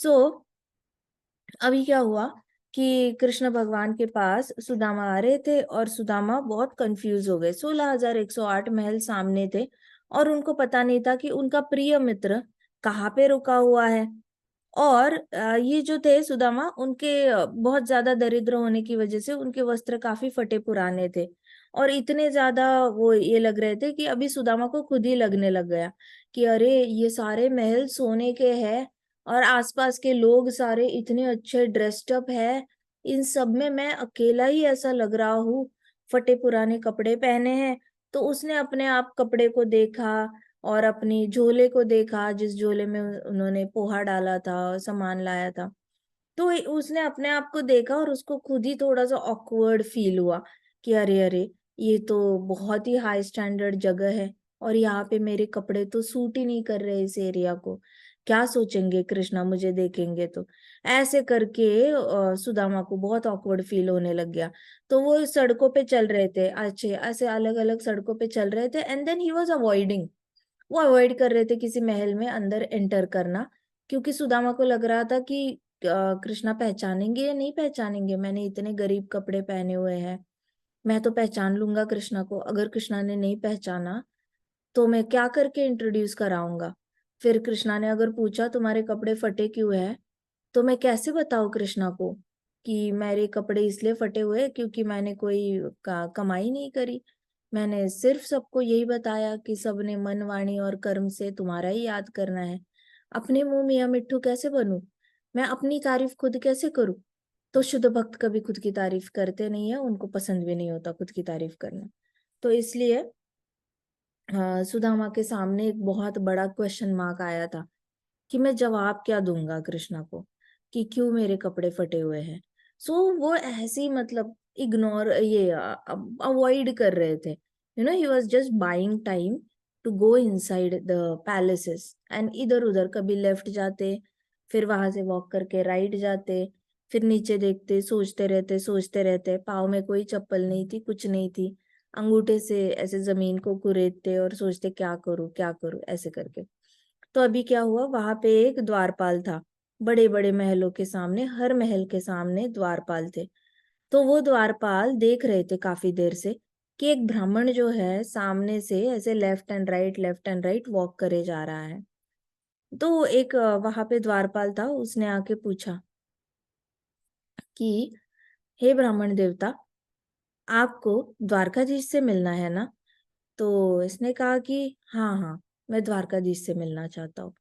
सो अभी क्या हुआ कि कृष्ण भगवान के पास सुदामा आ रहे थे और सुदामा बहुत कंफ्यूज हो गए। 16,108 महल सामने थे और उनको पता नहीं था कि उनका प्रिय मित्र कहाँ पे रुका हुआ है। और ये जो थे सुदामा, उनके बहुत ज्यादा दरिद्र होने की वजह से उनके वस्त्र काफी फटे पुराने थे और इतने ज्यादा वो ये लग रहे थे कि अभी सुदामा को खुद ही लगने लग गया कि अरे ये सारे महल सोने के हैं और आसपास के लोग सारे इतने अच्छे ड्रेस्ड अप है, इन सब में मैं अकेला ही ऐसा लग रहा हूँ, फटे पुराने कपड़े पहने हैं। तो उसने अपने आप कपड़े को देखा और अपनी झोले को देखा, जिस झोले में उन्होंने पोहा डाला था, सामान लाया था। तो उसने अपने आप को देखा और उसको खुद ही थोड़ा सा ऑकवर्ड फील हुआ कि अरे अरे, ये तो बहुत ही हाई स्टैंडर्ड जगह है और यहाँ पे मेरे कपड़े तो सूट ही नहीं कर रहे इस एरिया को। क्या सोचेंगे कृष्णा मुझे देखेंगे तो। ऐसे करके सुदामा को बहुत ऑकवर्ड फील होने लग गया। तो वो सड़कों पे चल रहे थे, अच्छे ऐसे अलग अलग सड़कों पे चल रहे थे and then he was avoiding, वो अवॉइड कर रहे थे किसी महल में अंदर एंटर करना, क्योंकि सुदामा को लग रहा था कि कृष्णा पहचानेंगे या नहीं पहचानेंगे, मैंने इतने गरीब कपड़े पहने हुए हैं। मैं तो पहचान लूंगा कृष्णा को, अगर कृष्णा ने नहीं पहचाना तो मैं क्या करके इंट्रोड्यूस कराऊंगा। फिर कृष्णा ने अगर पूछा तुम्हारे कपड़े फटे क्यों है, तो मैं कैसे बताऊं कृष्णा को कि मेरे कपड़े इसलिए फटे हुए हैं क्योंकि मैंने कोई कमाई नहीं करी। मैंने सिर्फ सबको यही बताया कि सबने मन वाणी और कर्म से तुम्हारा ही याद करना है। अपने मुंह मियाँ मिट्ठू कैसे बनूं, मैं अपनी तारीफ खुद कैसे करूं। तो शुद्ध भक्त कभी खुद की तारीफ करते नहीं है, उनको पसंद भी नहीं होता खुद की तारीफ करना। तो इसलिए सुदामा के सामने एक बहुत बड़ा क्वेश्चन मार्क आया था कि मैं जवाब क्या दूंगा कृष्णा को कि क्यों मेरे कपड़े फटे हुए हैं। सो वो ऐसे ही मतलब इग्नोर ये अवॉइड कर रहे थे। He was just buying time to go inside the palaces and इधर उधर कभी लेफ्ट जाते, फिर वहां से वॉक करके राइट जाते, फिर नीचे देखते, सोचते रहते, पाँव में कोई चप्पल नहीं थी, कुछ नहीं थी, अंगूठे से ऐसे जमीन को कुरेदते और सोचते क्या करूं ऐसे करके। तो अभी क्या हुआ, वहां पे एक द्वारपाल था। बड़े बड़े महलों के सामने, हर महल के सामने द्वारपाल थे। तो वो द्वारपाल देख रहे थे काफी देर से कि एक ब्राह्मण जो है सामने से ऐसे लेफ्ट एंड राइट वॉक करे जा रहा है। तो एक वहां पे द्वारपाल था, उसने आके पूछा कि हे ब्राह्मण देवता, आपको द्वारकाधीश से मिलना है ना। तो इसने कहा कि हाँ हाँ, मैं द्वारकाधीश से मिलना चाहता हूँ।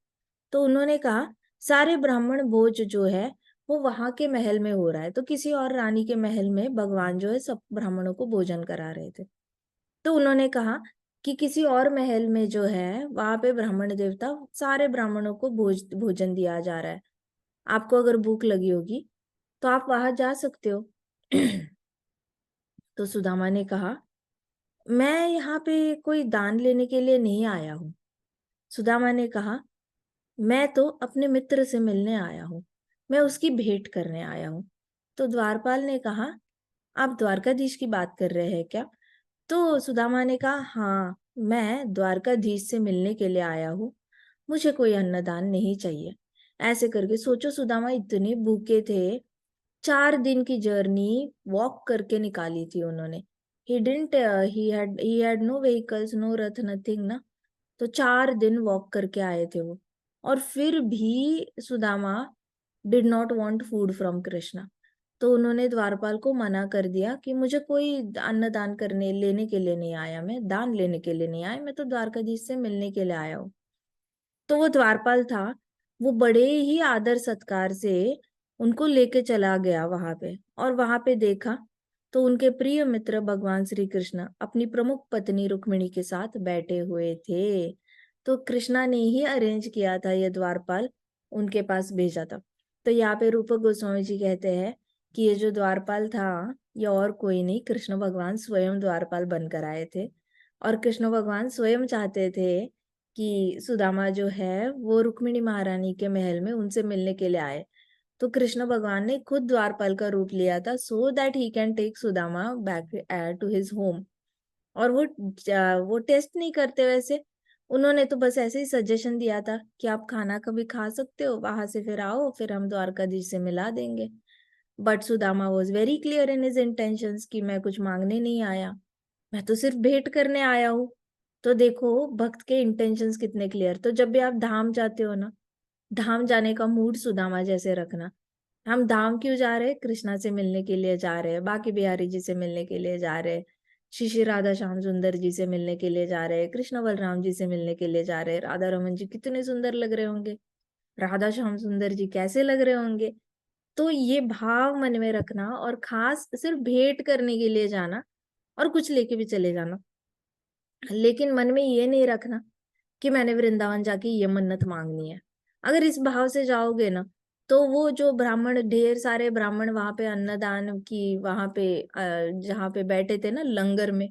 तो उन्होंने कहा सारे ब्राह्मण भोज जो है वो वहां के महल में हो रहा है, तो किसी और रानी के महल में भगवान जो है सब ब्राह्मणों को भोजन करा रहे थे। तो उन्होंने कहा कि किसी और महल में जो है वहां पे ब्राह्मण देवता सारे ब्राह्मणों को भोजन दिया जा रहा है, आपको अगर भूख लगी होगी तो आप वहां जा सकते हो। तो सुदामा ने कहा मैं यहाँ पे कोई दान लेने के लिए नहीं आया हूँ। सुदामा ने कहा मैं तो अपने मित्र से मिलने आया हूँ, मैं उसकी भेंट करने आया हूँ। तो द्वारपाल ने कहा आप द्वारकाधीश की बात कर रहे हैं क्या। तो सुदामा ने कहा हाँ, मैं द्वारकाधीश से मिलने के लिए आया हूँ, मुझे कोई अन्नदान नहीं चाहिए। ऐसे करके सोचो, सुदामा इतने भूखे थे, 4 दिन की जर्नी वॉक करके निकाली थी उन्होंने। He had no vehicles, no रथ, नथिंग ना। तो 4 दिन वॉक करके आए थे वो, और फिर भी Sudama did not want food from Krishna. तो उन्होंने द्वारपाल को मना कर दिया कि मुझे कोई अन्न दान करने लेने के लिए नहीं आया, मैं दान लेने के लिए नहीं आया, मैं तो द्वारकाधीश से मिलने के लिए आया हूँ। तो वो द्वारपाल था, वो बड़े ही आदर सत्कार से उनको लेके चला गया वहां पे, और वहां पे देखा तो उनके प्रिय मित्र भगवान श्री कृष्ण अपनी प्रमुख पत्नी रुक्मिणी के साथ बैठे हुए थे। तो कृष्णा ने ही अरेंज किया था, ये द्वारपाल उनके पास भेजा था। तो यहाँ पे रूप गोस्वामी जी कहते हैं कि ये जो द्वारपाल था ये और कोई नहीं, कृष्ण भगवान स्वयं द्वारपाल बनकर आए थे। और कृष्ण भगवान स्वयं चाहते थे कि सुदामा जो है वो रुक्मिणी महारानी के महल में उनसे मिलने के लिए आए। तो कृष्ण भगवान ने खुद द्वारपाल का रूप लिया था so that he can take Sudama back to his home. और वो टेस्ट नहीं करते वैसे, उन्होंने तो बस ऐसे ही सजेशन दिया था कि आप खाना कभी खा सकते हो, वहां से फिर आओ, फिर हम द्वारकाधीश से मिला देंगे। But Sudama was very clear in his intentions कि मैं कुछ मांगने नहीं आया, मैं तो सिर्फ भेंट करने आया हूँ। तो देखो भक्त के इंटेंशंस कितने क्लियर। तो जब भी आप धाम जाते हो ना, धाम जाने का मूड सुदामा जैसे रखना। हम धाम क्यों जा रहे हैं? कृष्णा से मिलने के लिए जा रहे हैं, बाकी बिहारी जी से मिलने के लिए जा रहे हैं, श्री श्री राधा श्याम सुंदर जी से मिलने के लिए जा रहे हैं, कृष्ण बलराम जी से मिलने के लिए जा रहे हैं। राधा रमन जी कितने सुंदर लग रहे होंगे, राधा श्याम सुंदर जी कैसे लग रहे होंगे। तो ये भाव मन में रखना, और खास सिर्फ भेंट करने के लिए जाना, और कुछ लेके भी चले जाना, लेकिन मन में ये नहीं रखना कि मैंने वृंदावन जाके ये मन्नत मांगनी है। अगर इस भाव से जाओगे ना, तो वो जो ब्राह्मण, ढेर सारे ब्राह्मण वहां पे अन्नदान की, वहां पे जहाँ पे बैठे थे ना लंगर में,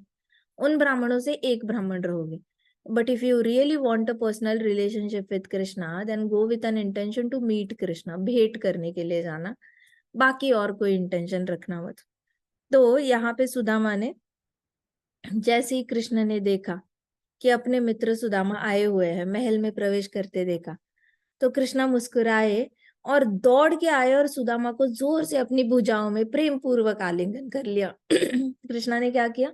उन ब्राह्मणों से एक ब्राह्मण रहोगे। But if you really want a personal relationship with Krishna, then go with an intention to meet Krishna, भेंट करने के लिए जाना, बाकी और कोई इंटेंशन रखना मत। तो यहाँ पे सुदामा ने, जैसे ही कृष्ण ने देखा कि अपने मित्र सुदामा आए हुए हैं, महल में प्रवेश करते देखा, तो कृष्णा मुस्कुराए और दौड़ के आए और सुदामा को जोर से अपनी भुजाओं में प्रेम पूर्वक आलिंगन कर लिया। कृष्णा ने क्या किया,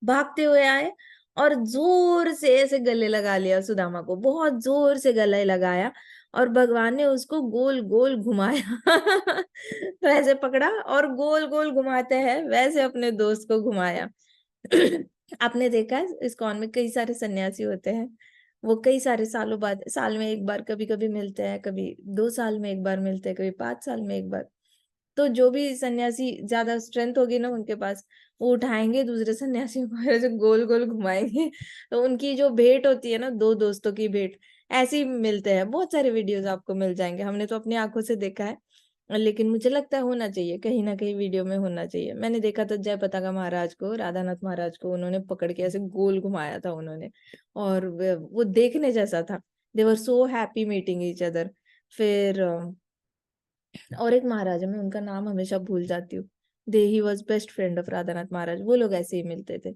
भागते हुए आए और जोर से ऐसे गले लगा लिया सुदामा को, बहुत जोर से गले लगाया, और भगवान ने उसको गोल गोल घुमाया। तो ऐसे पकड़ा और गोल गोल घुमाते हैं वैसे अपने दोस्त को घुमाया। आपने देखा है इस्कॉन में कई सारे सन्यासी होते हैं, वो कई सारे सालों बाद, साल में एक बार कभी कभी मिलते हैं, कभी 2 साल में एक बार मिलते हैं, कभी 5 साल में एक बार। तो जो भी सन्यासी ज्यादा स्ट्रेंथ होगी ना उनके पास, वो उठाएंगे दूसरे सन्यासियों को, ऐसे गोल गोल घुमाएंगे। तो उनकी जो भेंट होती है ना, दो दोस्तों की भेंट, ऐसे ही मिलते हैं। बहुत सारे वीडियोस आपको मिल जाएंगे, हमने तो अपनी आंखों से देखा है। लेकिन मुझे लगता है होना चाहिए, कहीं ना कहीं वीडियो में होना चाहिए। मैंने देखा था जय पताका महाराज को, राधानाथ महाराज को उन्होंने पकड़ के ऐसे गोल घुमाया था उन्होंने, और वो देखने जैसा था। They were so happy meeting each other. फिर और एक महाराज है, मैं उनका नाम हमेशा भूल जाती हूँ, they he was best friend of Radhanath Maharaj, वो लोग ऐसे ही मिलते थे।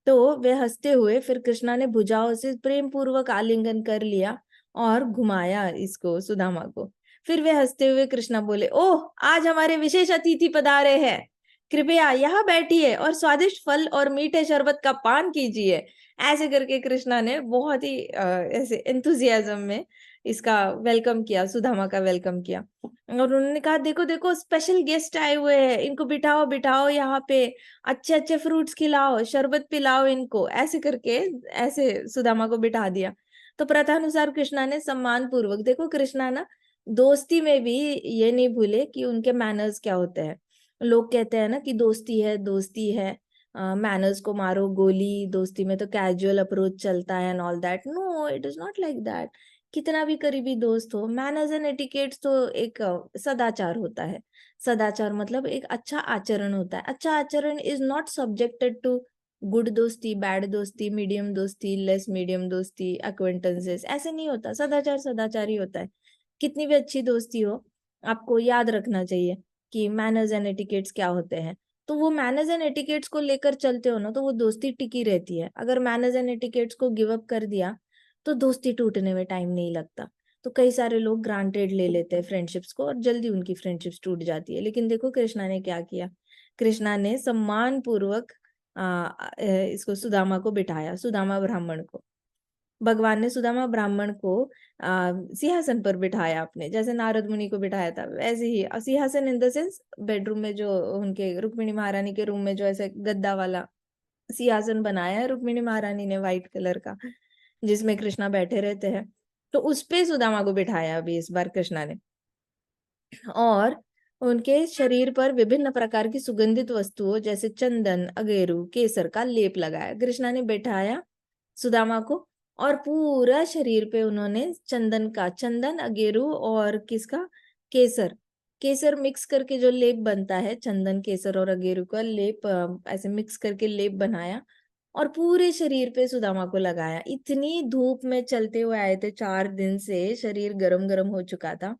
तो वे हंसते हुए, फिर कृष्णा ने भुजाओं से प्रेम पूर्वक आलिंगन कर लिया और घुमाया इसको, सुदामा को। फिर वे हंसते हुए कृष्णा बोले, ओह आज हमारे विशेष अतिथि पधारे हैं, कृपया यहाँ बैठिए और स्वादिष्ट फल और मीठे शरबत का पान कीजिए। ऐसे करके कृष्णा ने बहुत ही ऐसे एंथुजियाज्म में इसका वेलकम किया, सुदामा का वेलकम किया। और उन्होंने कहा, देखो देखो स्पेशल गेस्ट आए हुए हैं, इनको बिठाओ बिठाओ यहाँ पे, अच्छे अच्छे फ्रूट्स खिलाओ, शरबत पिलाओ इनको, ऐसे करके ऐसे सुदामा को बिठा दिया। तो प्रथानुसार कृष्णा ने सम्मान पूर्वक, देखो कृष्णा ना दोस्ती में भी ये नहीं भूले कि उनके मैनर्स क्या होते हैं। लोग कहते हैं ना कि दोस्ती है, दोस्ती है, मैनर्स को मारो गोली, दोस्ती में तो कैजुअल अप्रोच चलता है and all that. No, it is not like that. कितना भी करीबी दोस्त हो, मैनर्स एंड एटिकेट्स तो एक सदाचार होता है। सदाचार मतलब एक अच्छा आचरण होता है। अच्छा आचरण is not subjected to good दोस्ती, बैड दोस्ती, मीडियम दोस्ती, लेस मीडियम दोस्ती, एक्वेंटेंसेस, ऐसे नहीं होता। सदाचार सदाचार ही होता है। कितनी भी अच्छी दोस्ती हो, आपको याद रखना चाहिए कि मैनर्स एंड एटिकेट्स क्या होते हैं। तो वो मैनर्स एंड एटिकेट्स को लेकर चलते हो ना, तो वो दोस्ती टिकी रहती है। अगर मैनर्स एंड एटिकेट्स को गिव अप कर दिया, तो दोस्ती टूटने में टाइम नहीं लगता। तो कई सारे लोग ग्रांटेड ले लेते हैं फ्रेंडशिप्स को, और जल्दी उनकी फ्रेंडशिप्स टूट जाती है। लेकिन देखो कृष्णा ने क्या किया, कृष्णा ने सम्मान पूर्वक इसको सुदामा को बिठाया, सुदामा ब्राह्मण को। भगवान ने सुदामा ब्राह्मण को सिंहासन पर बिठाया अपने, जैसे नारद मुनि को बिठाया था वैसे ही। सिंहासन इन द सेंस बेडरूम में जो उनके रुक्मिणी महारानी के रूम में जो ऐसे गद्दा वाला सिंहासन बनाया है रुक्मिणी महारानी ने, व्हाइट कलर का, जिसमें कृष्णा बैठे रहते हैं। तो उस पे सुदामा को बिठाया अभी इस बार कृष्णा ने, और उनके शरीर पर विभिन्न प्रकार की सुगंधित वस्तुओं जैसे चंदन, अगेरू, केसर का लेप लगाया। कृष्णा ने बैठाया सुदामा को, और पूरा शरीर पे उन्होंने चंदन का, चंदन, अगेरू और किसका, केसर, केसर मिक्स करके जो लेप बनता है, चंदन, केसर और अगेरू का लेप, ऐसे मिक्स करके लेप बनाया और पूरे शरीर पे सुदामा को लगाया। इतनी धूप में चलते हुए आए थे, 4 दिन से शरीर गरम गरम हो चुका था।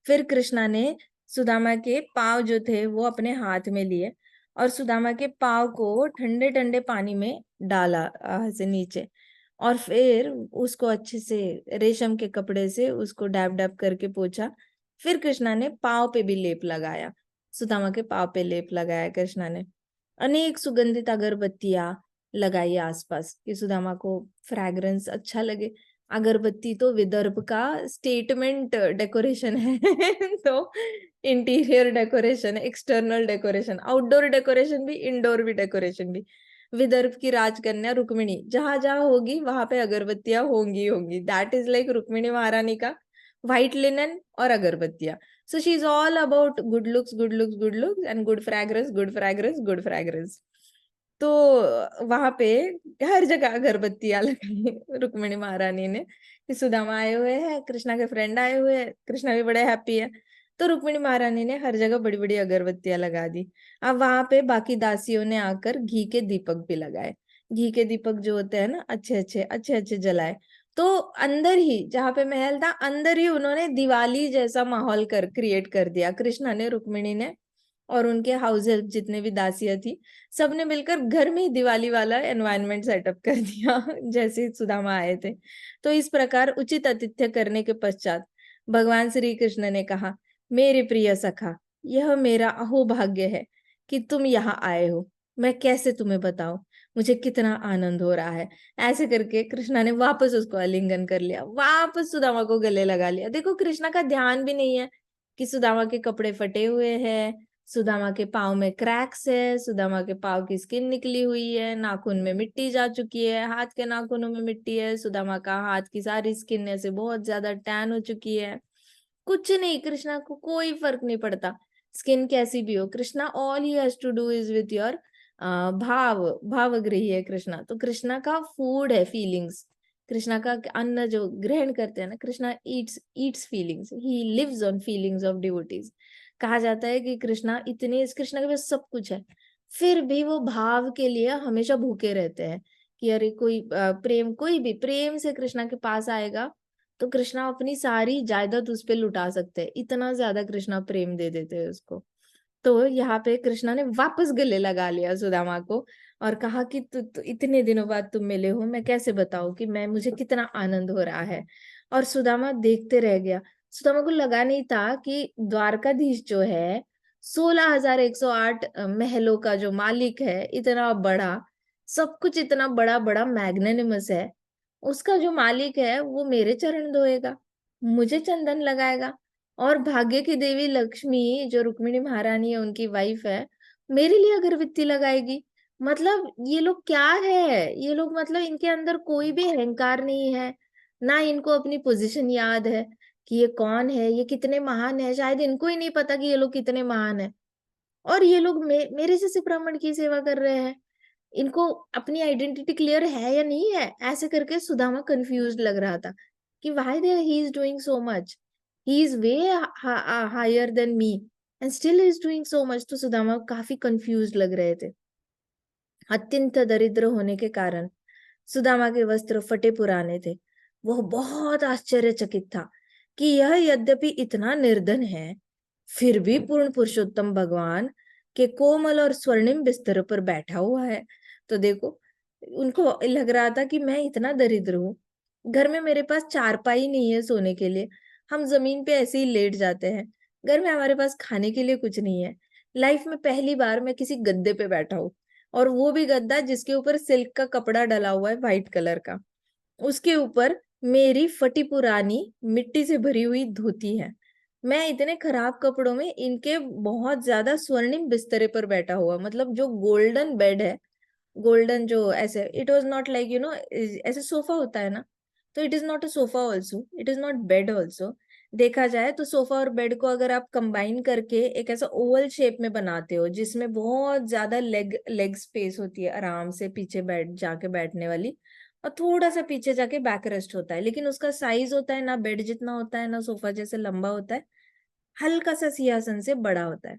फिर कृष्णा ने सुदामा के पांव जो थे वो अपने हाथ में लिए, और सुदामा के पांव को ठंडे ठंडे पानी में डाला से नीचे, और फिर उसको अच्छे से रेशम के कपड़े से उसको डैब-डैब करके पोंछा। फिर कृष्णा ने पाँव पे भी लेप लगाया, सुदामा के पाँव पे लेप लगाया कृष्णा ने। अनेक सुगंधित अगरबत्तियाँ लगाई आस-पास कि सुदामा को फ्रेग्रेंस अच्छा लगे। अगरबत्ती तो विदर्भ का स्टेटमेंट डेकोरेशन है। तो interior decoration, external decoration, outdoor decoration भी, इंडोर भी डेकोरेशन भी। विदर्भ की राजकन्या रुक्मिणी जहाँ-जहाँ होगी वहाँ पे अगरबत्तियाँ होंगी ही होंगी। दैट इज़ लाइक रुक्मिणी महारानी का व्हाइट लिनेन और अगरबत्तियाँ। So she's all about good looks, good looks, good looks and good fragrance, good fragrance, good fragrance. तो वहाँ पे हर जगह अगरबत्तियाँ लगाई रुक्मिणी महारानी ने कि सुदामा आए हुए हैं, कृष्णा के फ्रेंड आए हुए हैं, कृष्णा भी बड़े हैप्पी है। तो रुक्मिणी महारानी ने हर जगह बड़ी-बड़ी अगरबत्तियाँ लगा दी। अब वहाँ पे बाकी दासियों ने आकर घी के दीपक भी लगाए। घी के दीपक जो होते हैं ना अच्छे-अच्छे जलाए। तो अंदर ही जहाँ पे महल था, अंदर ही उन्होंने दिवाली जैसा माहौल क्रिएट कर दिया। कृष्णा ने, रुक्मिणी ने और उनके हाउस हेल्प जितने भी दासियाँ थी, सबने मिलकर घर में ही दिवाली वाला एनवायरनमेंट सेटअप कर दिया जैसे ही सुदामा आए थे। तो इस प्रकार उचित आतिथ्य करने के पश्चात भगवान श्री कृष्ण ने कहा, मेरे प्रिय सखा, यह मेरा अहोभाग्य है कि तुम यहाँ आए हो। मैं कैसे तुम्हें बताऊँ, मुझे कितना आनंद हो रहा है। ऐसे करके कृष्णा ने वापस उसको आलिंगन कर लिया, वापस सुदामा को गले लगा लिया। देखो कृष्णा का ध्यान भी नहीं है कि सुदामा के कपड़े फटे हुए हैं, सुदामा के पाँव में क्रैक्स है, सुदामा के पाँव की स्किन निकली हुई है, नाखून में मिट्टी जा चुकी है, हाथ के नाखूनों में मिट्टी है, सुदामा का हाथ की सारी स्किन ऐसे बहुत ज़्यादा टैन हो चुकी है। कुछ नहीं, कृष्णा को कोई फ़र्क नहीं पड़ता, स्किन कैसी भी हो। Krishna all he has to do is with your भावग्राही है कृष्णा। तो कृष्णा का फूड है फीलिंग्स। कृष्णा का अन्न जो ग्रहण करते हैं ना, Krishna eats eats feelings, he lives on feelings of devotees. कहा जाता है कि कृष्णा के पास सब कुछ है, फिर भी वो भाव के लिए हमेशा भूखे रहते हैं कि अरे कोई भी प्रेम से कृष्णा के पास आएगा, तो कृष्णा अपनी सारी जायदाद उस पे लुटा सकते हैं, इतना ज़्यादा कृष्णा प्रेम दे देते हैं उसको। तो यहाँ पे कृष्णा ने वापस गले लगा लिया सुदामा को और कहा कि तू इतने दिनों बाद तुम मिले हो, मैं कैसे बताऊँ कि मैं मुझे कितना आनंद हो रहा है। और सुदामा देखते रह गया। सुदामा को लगा नहीं था कि द्वारकाधीश जो है 16,108 महलों का जो मालिक है, इतना बड़ा, सब कुछ इतना बड़ा-बड़ा मैग्नानिमस है। उसका जो मालिक है वो मेरे चरण धोएगा, मुझे चंदन लगाएगा और भाग्य की देवी लक्ष्मी जो रुक्मिणी महारानी है उनकी वाइफ है, मेरे लिए अगरबत्ती लगाएगी। मतलब ये लोग क्या है? ये लोग मतलब इनके अंदर कोई भी अहंकार नहीं है, ना इनको अपनी पोज़ीशन याद है कि ये कौन है, ये कितने महान है, शायद इनको ही नहीं पता कि ये लोग कितने महान हैं। और ये लोग मेरे जैसे ब्राह्मण की सेवा कर रहे हैं। इनको अपनी आइडेंटिटी क्लियर है या नहीं है? ऐसे करके सुदामा कन्फ्यूज़्ड लग रहा था कि why he is doing so much? He is way higher than me and still he is doing so much. तो सुदामा काफ़ी कन्फ्यूज़्ड लग रहे थे। अत्यंत दरिद्र होने के कारण सुदामा के वस्त्र फटे-पुराने थे। वह बहुत आश्चर्यचकित था कि यह यद्यपि इतना निर्धन है, फिर भी पूर्ण पुरुषोत्तम भगवान के कोमल और स्वर्णिम बिस्तर पर बैठा हुआ है। तो देखो, उनको लग रहा था कि मैं इतना दरिद्र हूँ, घर में मेरे पास चारपाई नहीं है सोने के लिए, हम ज़मीन पे ऐसे ही लेट जाते हैं। घर में हमारे पास खाने के लिए कुछ नहीं है। लाइफ में पहली बार मैं किसी गद्दे पे बैठा हूँ और वो भी गद्दा जिसके ऊपर सिल्क का कपड़ा डला हुआ है व्हाइट कलर का। उसके ऊपर मेरी फटी पुरानी मिट्टी से भरी हुई धोती है। मैं इतने खराब कपड़ों में इनके बहुत ज़्यादा स्वर्णिम बिस्तरे पर बैठा हुआ मतलब जो गोल्डन बेड है, गोल्डन जो ऐसे इट वाज़ नॉट लाइक ऐसे सोफ़ा होता है ना, तो it is not a sofa also, it is not bed also. देखा जाए तो सोफ़ा और बेड को अगर आप कंबाइन करके एक ऐसा ओवल शेप में बनाते हो, जिसमें बहुत ज़्यादा लेग स्पेस होती है, आराम से पीछे जाके बैठने वाली और थोड़ा-सा पीछे जाके बैक रेस्ट होता है। लेकिन उसका साइज़ होता है ना बेड जितना होता है, ना सोफ़ा जैसे लंबा होता है, हल्का-सा सिंहासन से बड़ा होता है।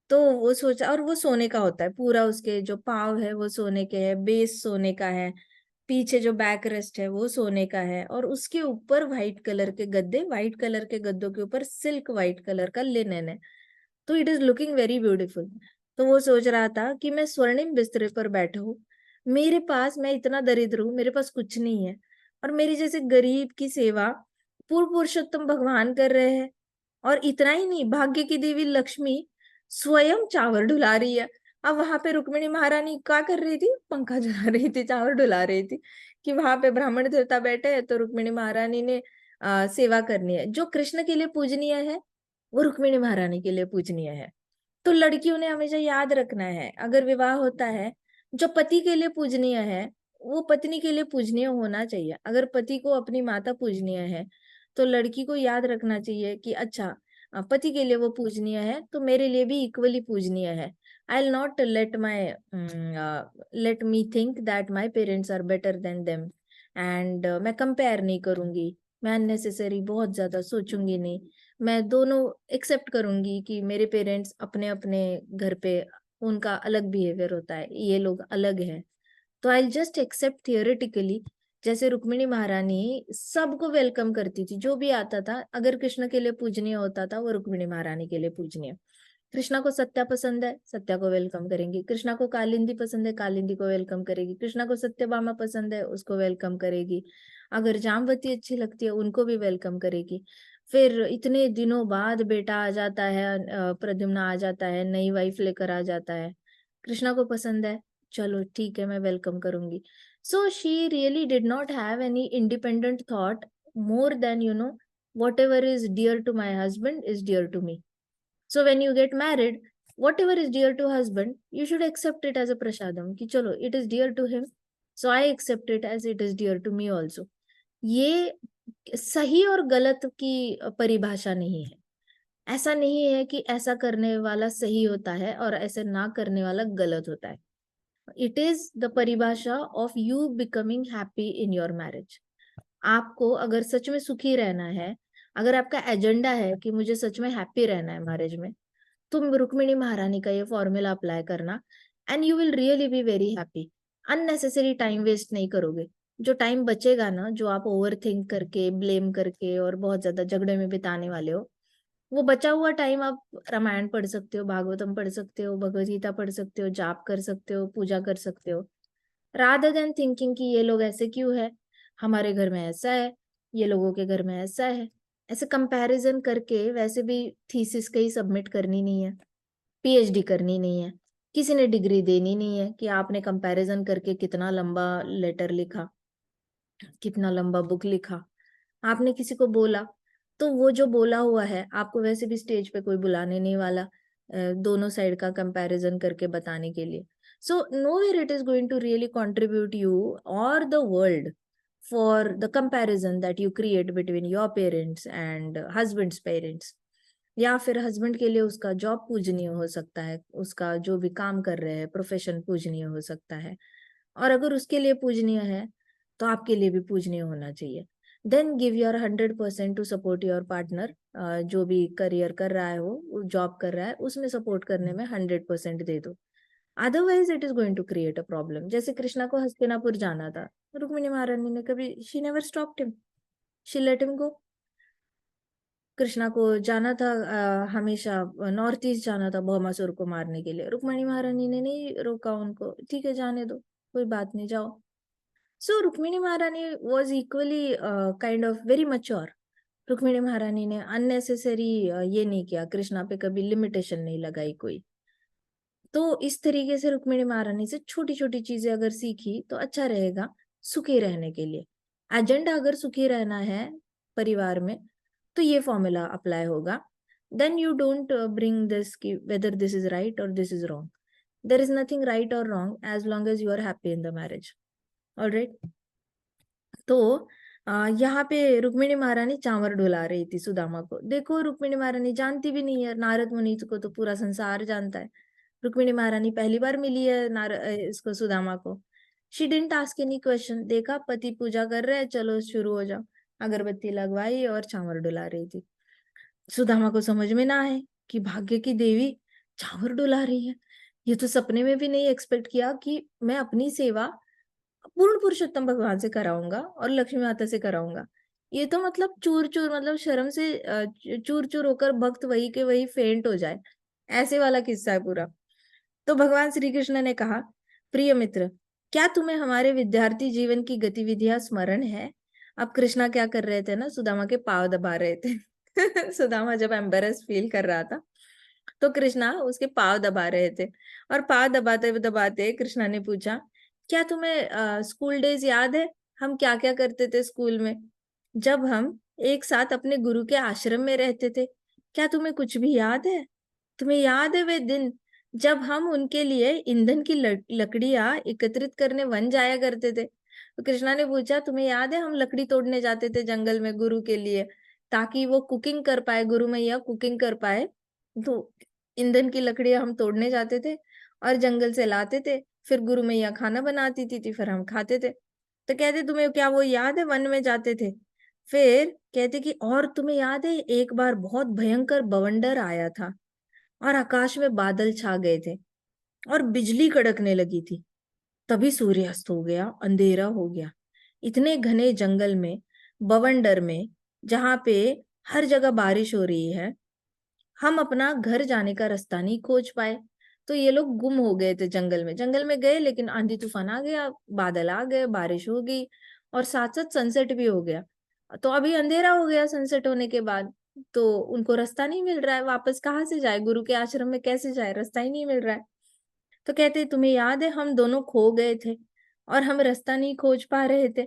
तो वो सोचा और वो सोने का होता है, पूरा उसके जो पाँव है वो सोने के हैं, बेस सोने का है, पीछे जो बैक रेस्ट है वो सोने का है और उसके ऊपर व्हाइट कलर के गद्दे, व्हाइट कलर के गद्दों के ऊपर सिल्क व्हाइट कलर का लिनेन है। तो it is looking very beautiful. तो वो सोच रहा था कि मैं स्वर्णिम बिस्तरे पर बैठा हूँ, मेरे पास, मैं इतना दरिद्र हूँ, मेरे पास कुछ नहीं है और मेरी जैसे गरीब की सेवा पूर्ण पुरुषोत्तम भगवान कर रहे हैं। और इतना ही नहीं, भाग्य की देवी लक्ष्मी स्वयं चावल डुला रही है। अब वहां पे रुक्मिणी महारानी क्या कर रही थी? पंखा जला रही थी, चावल डुला रही थी कि वहां पे ब्राह्मण देवता बैठे हैं तो रुक्मिणी महारानी ने सेवा करनी है। जो कृष्ण के लिए पूजनीय है वो रुक्मिणी महारानी के लिए पूजनीय है। तो लड़कियों ने हमेशा याद रखना है, अगर विवाह होता है, जो पति के लिए पूजनीय है वो पत्नी के लिए पूजनीय होना चाहिए। अगर पति को अपनी माता पूजनीय है तो लड़की को याद रखना चाहिए कि अच्छा, पति के लिए वो पूजनीय है तो मेरे लिए भी इक्वली पूजनीय है। I will not let me think that my parents are better than them. And मैं कंपेयर नहीं करूंगी, मैं अननेसेसरी बहुत ज्यादा सोचूंगी नहीं। मैं दोनों एक्सेप्ट करूंगी कि मेरे पेरेंट्स अपने अपने घर पे उनका अलग बिहेवियर होता है, ये लोग अलग हैं। तो आई जस्ट एक्सेप्ट थियोरेटिकली। जैसे रुक्मिणी महारानी सबको वेलकम करती थी, जो भी आता था, अगर कृष्ण के लिए पूजनीय होता था वो रुक्मिणी महारानी के लिए पूजनीय। कृष्णा को सत्या पसंद है, सत्या को वेलकम करेंगी। कृष्णा को कालिंदी पसंद है, कालिंदी को वेलकम करेगी। कृष्णा को सत्यभामा पसंद है, उसको वेलकम करेगी। अगर जामवती अच्छी लगती है उनको भी वेलकम करेगी। फिर इतने दिनों बाद बेटा आ जाता है, प्रद्युम्न आ जाता है, नई वाइफ लेकर आ जाता है, कृष्णा को पसंद है, चलो ठीक है मैं वेलकम करूंगी। So she really did not have any independent thought more than whatever is dear to my husband is dear to me. So when you get married, whatever is dear to husband, you should accept it as a prasadam कि चलो it is dear to him, so I accept it as it is dear to me also. ये सही और गलत की परिभाषा नहीं है। ऐसा नहीं है कि ऐसा करने वाला सही होता है और ऐसे ना करने वाला गलत होता है। इट इज द परिभाषा of you becoming happy in your marriage. आपको अगर सच में सुखी रहना है, अगर आपका एजेंडा है कि मुझे सच में हैप्पी रहना है मैरिज में, तुम रुक्मिणी महारानी का ये फॉर्मूला अप्लाई करना and you will really be very happy. Unnecessary time waste नहीं करोगे। जो टाइम बचेगा ना, जो आप ओवर थिंक करके, ब्लेम करके और बहुत ज्यादा झगड़े में बिताने वाले हो, वो बचा हुआ टाइम आप रामायण पढ़ सकते हो, भागवतम पढ़ सकते हो, भगवद गीता पढ़ सकते हो, जाप कर सकते हो, पूजा कर सकते हो। रादर देन थिंकिंग कि ये लोग ऐसे क्यों है, हमारे घर में ऐसा है, ये लोगों के घर में ऐसा है, ऐसे कंपैरिजन करके वैसे भी थीसिस कहीं सबमिट करनी नहीं है, पीएचडी करनी नहीं है, किसी ने डिग्री देनी नहीं है कि आपने कंपैरिजन करके कितना लंबा लेटर लिखा, कितना लंबा बुक लिखा। आपने किसी को बोला तो वो जो बोला हुआ है आपको वैसे भी स्टेज पे कोई बुलाने नहीं वाला, दोनों साइड का कंपैरिजन करके बताने के लिए। So nowhere it is going to really contribute you और the world for the comparison that you create between your parents and husband's parents. या फिर हस्बैंड के लिए उसका जॉब पूजनीय हो सकता है, उसका जो भी काम कर रहे हैं प्रोफेशन पूजनीय हो सकता है। और अगर उसके लिए पूजनीय है तो आपके लिए भी पूजनीय होना चाहिए। Then give your 100% to support your partner. जो भी करियर कर रहा है, वो जॉब कर रहा है, उसमें सपोर्ट करने में 100% दे दो। Otherwise it is going to create a problem. जैसे कृष्णा को हस्तिनापुर जाना था, रुक्मिणी महारानी ने कभी, she never stopped him, she let him go. Krishna को जाना था, हमेशा नॉर्थ ईस्ट जाना था भौमासुर को मारने के लिए, रुक्मिणी महारानी ने नहीं रोका उनको, ठीक है जाने दो, कोई बात नहीं, जाओ। सो रुक्मिणी महारानी was equally kind of very mature. Rukmini महारानी ने अननेसेसरी ये नहीं किया, कृष्णा पे कभी लिमिटेशन नहीं लगाई कोई। तो इस तरीके से रुक्मिणी महारानी से छोटी छोटी चीजें अगर सीखी तो अच्छा रहेगा सुखी रहने के लिए। एजेंडा अगर सुखी रहना है परिवार में तो ये फॉर्मूला अप्लाई होगा। Then you don't bring this कि वेदर दिस इज राइट और this is wrong. There is nothing right और wrong as long as you are happy in the marriage. Alright. तो यहाँ पे रुक्मिणी महारानी चांवर डुला रही थी सुदामा को। देखो रुक्मिणी महारानी जानती भी नहीं है, नारद मुनि को तो पूरा संसार जानता है। रुक्मिणी महारानी पहली बार मिली है इसको, सुदामा को। She didn't ask any question, देखा पति पूजा कर रहे हैं, चलो शुरू हो जाओ। अगरबत्ती लगवाई और चांवर डुला रही थी। सुदामा को समझ में ना आए कि भाग्य की देवी चांवर डुला रही है। ये तो सपने में भी नहीं एक्सपेक्ट किया कि मैं अपनी सेवा पूर्ण पुरुषोत्तम भगवान से कराऊंगा और लक्ष्मी माता से कराऊंगा। ये तो मतलब चूर चूर, मतलब शर्म से चूर चूर होकर भक्त वही के वही फेंट हो जाए, ऐसे वाला किस्सा है पूरा। तो भगवान श्री कृष्ण ने कहा, प्रिय मित्र, क्या तुम्हें हमारे विद्यार्थी जीवन की गतिविधियां स्मरण है? अब कृष्णा क्या कर रहे थे ना, सुदामा के पाँव दबा रहे थे। सुदामा जब एम्बेरस फील कर रहा था तो कृष्णा उसके पाँव दबा रहे थे। और पाँव दबाते दबाते कृष्णा ने पूछा, क्या तुम्हें स्कूल डेज याद है? हम क्या क्या करते थे स्कूल में, जब हम एक साथ अपने गुरु के आश्रम में रहते थे? क्या तुम्हें कुछ भी याद है? तुम्हें याद है वे दिन जब हम उनके लिए ईंधन की लकड़ियां एकत्रित करने वन जाया करते थे? तो कृष्णा ने पूछा, तुम्हें याद है हम लकड़ी तोड़ने जाते थे जंगल में गुरु के लिए, ताकि वो कुकिंग कर पाए, गुरु मैया कुकिंग कर पाए। तो ईंधन की लकड़ियां हम तोड़ने जाते थे और जंगल से लाते थे, फिर गुरु मैया खाना बनाती थी फिर हम खाते थे। तो कहते, तुम्हें क्या वो याद है, वन में जाते थे? फिर कहते कि और तुम्हें याद है एक बार बहुत भयंकर बवंडर आया था और आकाश में बादल छा गए थे और बिजली कड़कने लगी थी। तभी सूर्यास्त हो गया, अंधेरा हो गया। इतने घने जंगल में, बवंडर में, जहां पे हर जगह बारिश हो रही है, हम अपना घर जाने का रास्ता नहीं खोज पाए। तो ये लोग गुम हो गए थे जंगल में। जंगल में गए लेकिन आंधी तूफान आ गया, बादल आ गए, बारिश हो गई और साथ साथ सनसेट भी हो गया। तो अभी अंधेरा हो गया सनसेट होने के बाद। तो उनको रास्ता नहीं मिल रहा है, वापस कहाँ से जाए, गुरु के आश्रम में कैसे जाए, रास्ता ही नहीं मिल रहा है। तो कहते, तुम्हें याद है हम दोनों खो गए थे और हम रास्ता नहीं खोज पा रहे थे।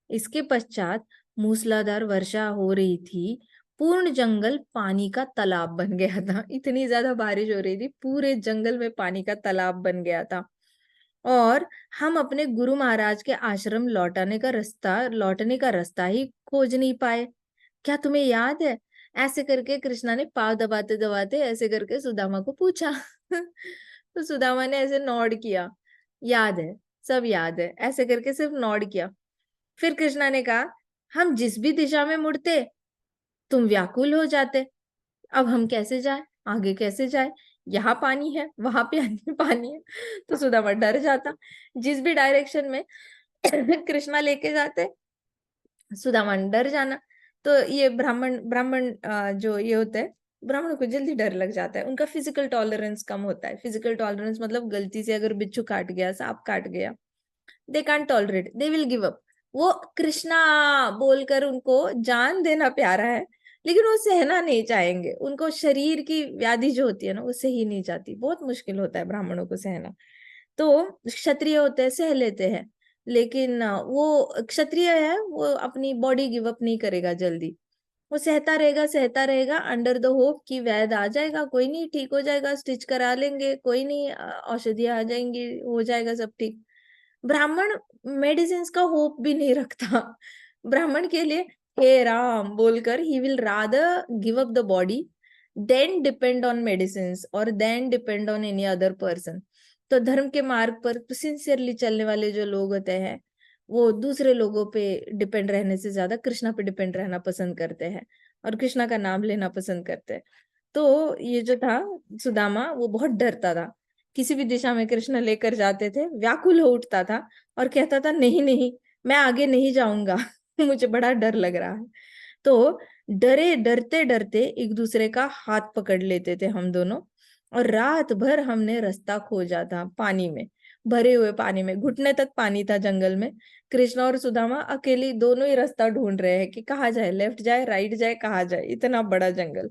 इसके पश्चात मूसलाधार वर्षा हो रही थी, पूर्ण जंगल पानी का तालाब बन गया था। इतनी ज्यादा बारिश हो रही थी, पूरे जंगल में पानी का तालाब बन गया था। और हम अपने गुरु महाराज के आश्रम लौटने का रास्ता ही खोज नहीं पाए। क्या तुम्हें याद है? ऐसे करके कृष्णा ने पाव दबाते दबाते ऐसे करके सुदामा को पूछा। तो सुदामा ने ऐसे नॉड किया, याद है, सब याद है, ऐसे करके सिर्फ नॉड किया। फिर कृष्णा ने कहा, हम जिस भी दिशा में मुड़ते तुम व्याकुल हो जाते। अब हम कैसे जाए, आगे कैसे जाए? यहाँ पानी है, वहां पे पानी है। तो सुदामा डर जाता। जिस भी डायरेक्शन में कृष्णा लेके जाते, सुदामा ने डर जाना। तो ये ब्राह्मण ब्राह्मण जो ये होते हैं, ब्राह्मणों को जल्दी डर लग जाता है, उनका फिजिकल टॉलरेंस कम होता है। फिजिकल टॉलरेंस मतलब गलती से अगर बिच्छू काट गया, सांप काट गया, they can't tolerate, they will give up. वो कृष्णा बोलकर उनको जान देना प्यारा है, लेकिन वो सहना नहीं चाहेंगे। उनको शरीर की व्याधि जो होती है ना, वो सही नहीं जाती, बहुत मुश्किल होता है ब्राह्मणों को सहना। तो क्षत्रिय होते हैं, सह लेते हैं, लेकिन वो क्षत्रिय है, वो अपनी बॉडी गिव अप नहीं करेगा जल्दी। वो सहता रहेगा अंडर द होप कि वैद आ जाएगा, कोई नहीं, ठीक हो जाएगा, स्टिच करा लेंगे, कोई नहीं, औषधियां आ जाएंगी, हो जाएगा सब ठीक। ब्राह्मण मेडिसिन का होप भी नहीं रखता। ब्राह्मण के लिए हे राम बोलकर he will rather give up the body than depend on medicine और then depend on any other person. तो धर्म के मार्ग पर सिंसियरली चलने वाले जो लोग होते हैं, वो दूसरे लोगों पे डिपेंड रहने से ज्यादा कृष्णा पे डिपेंड रहना पसंद करते हैं और कृष्णा का नाम लेना पसंद करते हैं। तो ये जो था सुदामा, वो बहुत डरता था। किसी भी दिशा में कृष्ण लेकर जाते थे, व्याकुल हो उठता था और कहता था, नहीं नहीं, मैं आगे नहीं जाऊंगा। मुझे बड़ा डर लग रहा है। तो डरते डरते एक दूसरे का हाथ पकड़ लेते थे हम दोनों, और रात भर हमने रास्ता खोजा था पानी में, भरे हुए पानी में, घुटने तक पानी था जंगल में। कृष्णा और सुदामा अकेले दोनों ही रास्ता ढूंढ रहे हैं कि कहाँ जाए, लेफ्ट जाए, राइट जाए, कहाँ जाए, इतना बड़ा जंगल।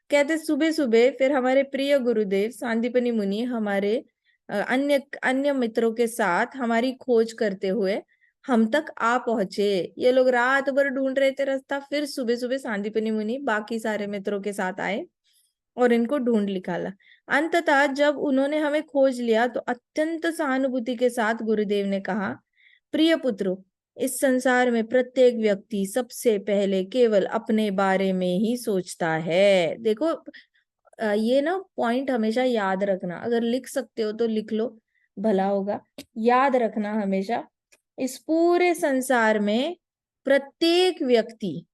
कहते सुबह सुबह फिर हमारे प्रिय गुरुदेव सांदीपनि मुनि हमारे अन्य अन्य मित्रों के साथ हमारी खोज करते हुए हम तक आ पहुंचे। ये लोग रात भर ढूंढ रहे थे रास्ता, फिर सुबह सुबह सांदीपनि मुनि बाकी सारे मित्रों के साथ आए और इनको ढूंढ निकाला। अंततः जब उन्होंने हमें खोज लिया तो अत्यंत सहानुभूति के साथ गुरुदेव ने कहा, प्रिय पुत्रों, इस संसार में प्रत्येक व्यक्ति सबसे पहले केवल अपने बारे में ही सोचता है। देखो, ये ना पॉइंट हमेशा याद रखना, अगर लिख सकते हो तो लिख लो, भला होगा। याद रखना हमेशा, इस पूरे संसार में प्रत्येक व्यक्ति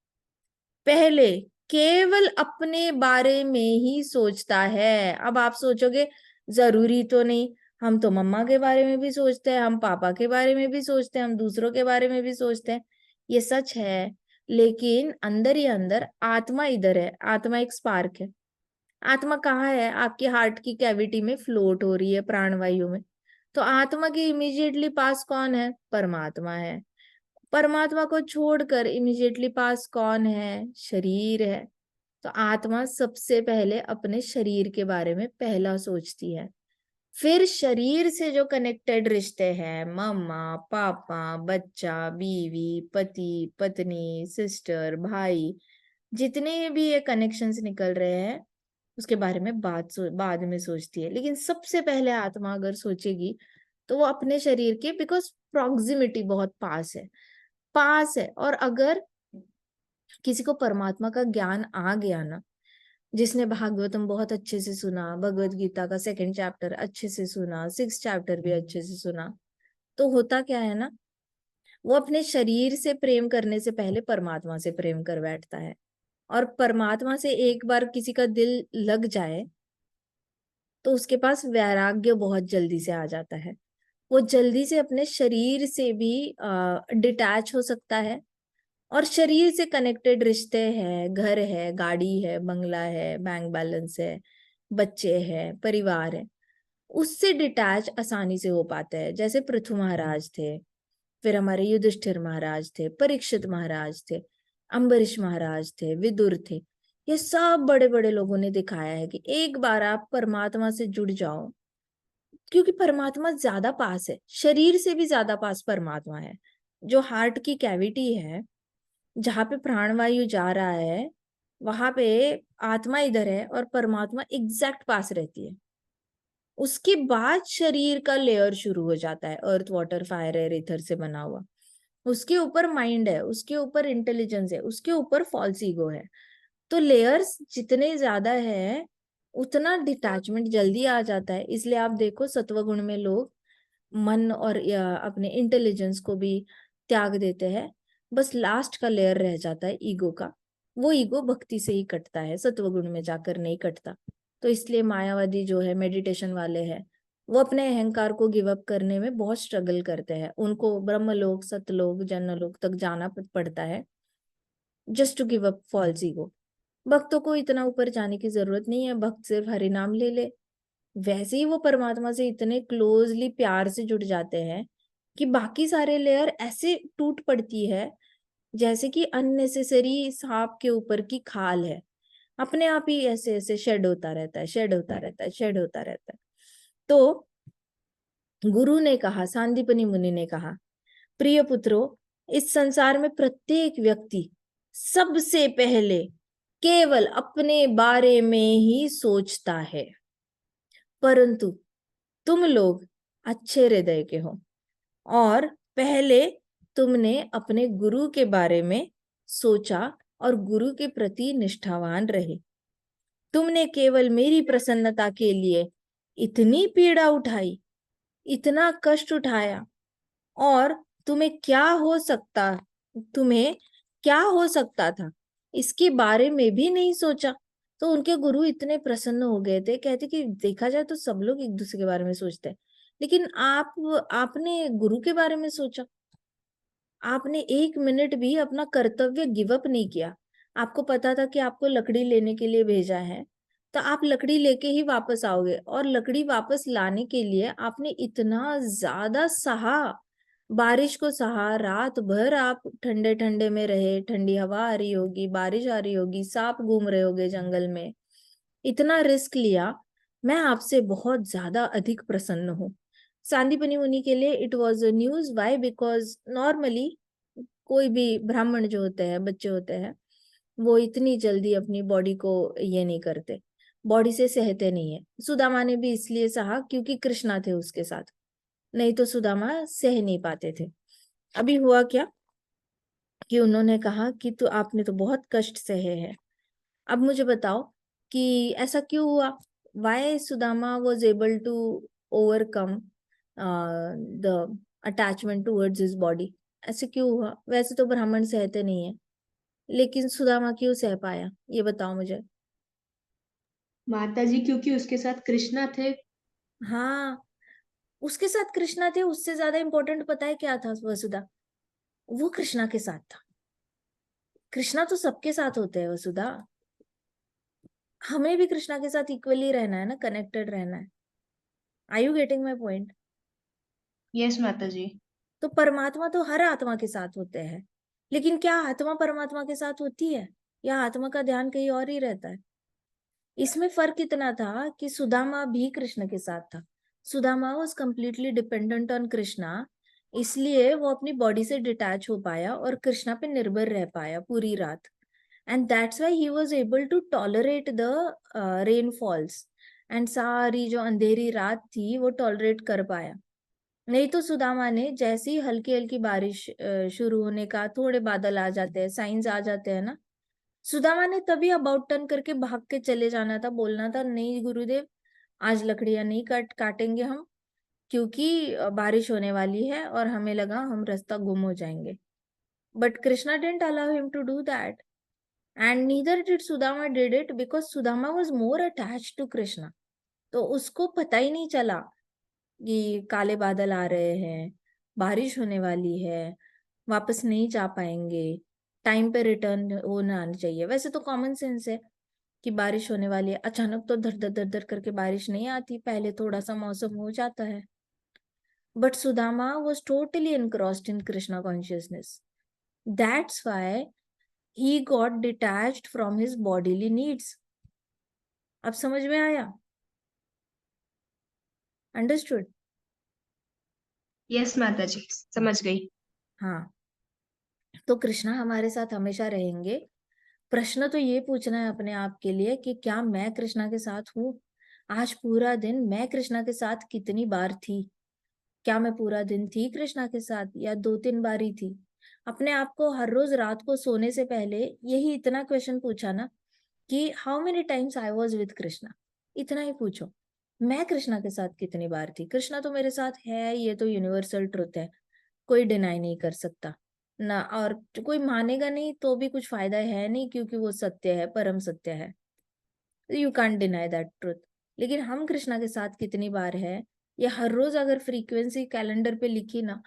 पहले केवल अपने बारे में ही सोचता है। अब आप सोचोगे, जरूरी तो नहीं, हम तो मम्मा के बारे में भी सोचते हैं, हम पापा के बारे में भी सोचते हैं, हम दूसरों के बारे में भी सोचते हैं। ये सच है, लेकिन अंदर ही अंदर आत्मा इधर है, आत्मा एक स्पार्क है। आत्मा कहाँ है? आपके हार्ट की कैविटी में फ्लोट हो रही है प्राणवायु में। तो आत्मा के इमीडिएटली पास कौन है? परमात्मा है। परमात्मा को छोड़कर इमीडिएटली पास कौन है? शरीर है। तो आत्मा सबसे पहले अपने शरीर के बारे में पहला सोचती है। फिर शरीर से जो कनेक्टेड रिश्ते हैं, मम्मा, पापा, बच्चा, बीवी, पति, पत्नी, सिस्टर, भाई, जितने भी ये कनेक्शंस निकल रहे हैं, उसके बारे में बाद में सोचती है। लेकिन सबसे पहले आत्मा अगर सोचेगी तो वो अपने शरीर के, बिकॉज प्रॉक्सिमिटी बहुत पास है। और अगर किसी को परमात्मा का ज्ञान आ गया ना, जिसने भागवतम बहुत अच्छे से सुना, भगवत गीता का 2nd चैप्टर अच्छे से सुना, 6th चैप्टर भी अच्छे से सुना, तो होता क्या है ना, वो अपने शरीर से प्रेम करने से पहले परमात्मा से प्रेम कर बैठता है। और परमात्मा से एक बार किसी का दिल लग जाए तो उसके पास वैराग्य बहुत जल्दी से आ जाता है। वो जल्दी से अपने शरीर से भी डिटैच हो सकता है। और शरीर से कनेक्टेड रिश्ते हैं, घर है, गाड़ी है, बंगला है, बैंक बैलेंस है, बच्चे हैं, परिवार है, उससे डिटैच आसानी से हो पाता है। जैसे पृथु महाराज थे, फिर हमारे युधिष्ठिर महाराज थे, परीक्षित महाराज थे, अम्बरीश महाराज थे, विदुर थे। ये सब बड़े बड़े लोगों ने दिखाया है कि एक बार आप परमात्मा से जुड़ जाओ, क्योंकि परमात्मा ज्यादा पास है, शरीर से भी ज्यादा पास परमात्मा है। जो हार्ट की कैविटी है, जहां पे प्राणवायु जा रहा है, वहां पे आत्मा इधर है और परमात्मा एग्जैक्ट पास रहती है। उसके बाद शरीर का लेयर शुरू हो जाता है, अर्थ, वाटर, फायर, एयर, ईथर से बना हुआ। उसके ऊपर माइंड है, उसके ऊपर इंटेलिजेंस है, उसके ऊपर फॉल्स ईगो है। तो लेयर्स जितने ज्यादा है, उतना डिटैचमेंट जल्दी आ जाता है। इसलिए आप देखो सत्वगुण में लोग मन और अपने इंटेलिजेंस को भी त्याग देते हैं। बस लास्ट का लेयर रह जाता है ईगो का। वो ईगो भक्ति से ही कटता है, सत्वगुण में जाकर नहीं कटता। तो इसलिए मायावादी जो है, मेडिटेशन वाले हैं, वो अपने अहंकार को गिव अप करने में बहुत स्ट्रगल करते हैं। उनको ब्रह्मलोक, सतलोक, जन्नलोक तक जाना पड़ता है, just to give up false ego. भक्तों को इतना ऊपर जाने की जरूरत नहीं है, भक्त सिर्फ हरि नाम ले ले। वैसे ही वो परमात्मा से इतने क्लोजली प्यार से जुड़ जाते हैं कि बाकी सारे लेयर ऐसे टूट पड़ती है, जैसे कि अननेसेसरी सांप के ऊपर की खाल है। अपने आप ही ऐसे ऐसे शेड होता रहता है, शेड होता रहता है, शेड होता रहता है। तो गुरु ने कहा, सांदीपनि मुनि ने कहा, प्रिय पुत्रो, इस संसार में प्रत्येक व्यक्ति सबसे पहले केवल अपने बारे में ही सोचता है। परंतु तुम लोग अच्छे हृदय के हो और पहले तुमने अपने गुरु के बारे में सोचा और गुरु के प्रति निष्ठावान रहे। तुमने केवल मेरी प्रसन्नता के लिए इतनी पीड़ा उठाई, इतना कष्ट उठाया, और तुम्हें क्या हो सकता था, इसके बारे में भी नहीं सोचा। तो उनके गुरु इतने प्रसन्न हो गए थे, कहते कि देखा जाए तो सब लोग एक दूसरे के बारे में सोचते हैं, लेकिन आपने गुरु के बारे में सोचा। आपने 1 मिनट भी अपना कर्तव्य गिव अप नहीं किया। आपको पता था कि आपको लकड़ी लेने के लिए भेजा है, तो आप लकड़ी लेके ही वापस आओगे, और लकड़ी वापस लाने के लिए आपने इतना ज्यादा सहा, बारिश को सहा, रात भर आप ठंडे ठंडे में रहे, ठंडी हवा आ रही होगी, बारिश आ रही होगी, सांप घूम रहे होगे जंगल में, इतना रिस्क लिया। मैं आपसे बहुत ज्यादा अधिक प्रसन्न हूँ। सांदीपनि मुनि के लिए it was a news. Why? Because normally कोई भी ब्राह्मण जो होते हैं, बच्चे होते हैं, वो इतनी जल्दी अपनी बॉडी को ये नहीं करते, बॉडी से सहते नहीं है। सुदामा ने भी इसलिए सहा क्योंकि कृष्णा थे उसके साथ, नहीं तो सुदामा सह नहीं पाते थे। अभी हुआ क्या कि उन्होंने कहा कि तो आपने तो बहुत कष्ट सहे हैं, अब मुझे बताओ कि ऐसा क्यों हुआ। Why Sudama was able to overcome the attachment towards his body. ऐसे क्यों हुआ? वैसे तो ब्राह्मण सहते नहीं है, लेकिन सुदामा क्यों सह पाया, ये बताओ मुझे। माता जी, क्योंकि उसके साथ कृष्णा थे। हाँ, उसके साथ कृष्णा थे। उससे ज्यादा इंपॉर्टेंट पता है क्या था वसुधा? वो कृष्णा के साथ था। कृष्णा तो सबके साथ होते हैं वसुधा। हमें भी कृष्णा के साथ इक्वली रहना है ना, कनेक्टेड रहना है। Are you getting my point? Yes माता जी। तो परमात्मा तो हर आत्मा के साथ होते हैं, लेकिन क्या आत्मा परमात्मा के साथ होती है, या आत्मा का ध्यान कहीं और ही रहता है? इसमें फर्क इतना था कि सुदामा भी कृष्ण के साथ था। Sudama was completely dependent on Krishna, इसलिए वो अपनी बॉडी से डिटैच हो पाया और कृष्णा पे निर्भर रह पाया पूरी रात। And that's why he was able to tolerate the rainfalls, and सारी जो अंधेरी रात थी वो टॉलरेट कर पाया। नहीं तो सुदामा ने जैसे ही हल्की हल्की बारिश शुरू होने का, थोड़े बादल आ जाते हैं, साइंस आ जाते हैं ना, सुदामा ने तभी अबाउट टर्न करके भाग के चले जाना था, बोलना था नहीं गुरुदेव, आज लकड़ियां नहीं काटेंगे हम, क्योंकि बारिश होने वाली है और हमें लगा हम रास्ता गुम हो जाएंगे। But Krishna didn't allow him to do that, and neither did Sudama did it, because Sudama was more attached to Krishna. तो उसको पता ही नहीं चला कि काले बादल आ रहे हैं, बारिश होने वाली है, वापस नहीं जा पाएंगे, टाइम पे रिटर्न होना आना चाहिए। वैसे तो कॉमन सेंस है कि बारिश होने वाली है, अचानक तो धर धर धर धर करके बारिश नहीं आती, पहले थोड़ा सा मौसम हो जाता है। But Sudama was totally engrossed in Krishna consciousness. That's why he got detached from his bodily needs. अब समझ में आया? अंडरस्टूड? यस माता जी, समझ गई। हाँ, तो कृष्णा हमारे साथ हमेशा रहेंगे। प्रश्न तो ये पूछना है अपने आप के लिए कि क्या मैं कृष्णा के साथ हूँ? आज पूरा दिन मैं कृष्णा के साथ कितनी बार थी? क्या मैं पूरा दिन थी कृष्णा के साथ, या 2-3 बार ही थी? अपने आप को हर रोज रात को सोने से पहले यही इतना क्वेश्चन पूछा ना कि how many times I was with Krishna. इतना ही पूछो, मैं कृष्णा के साथ कितनी बार थी? कृष्णा तो मेरे साथ है, ये तो यूनिवर्सल ट्रुथ है, कोई डिनाई नहीं कर सकता ना, और कोई मानेगा नहीं तो भी कुछ फायदा है नहीं, क्योंकि वो सत्य है, परम सत्य है। You can't deny that truth. लेकिन हम कृष्णा के साथ कितनी बार है, ये हर रोज अगर फ्रीक्वेंसी कैलेंडर पे लिखी ना,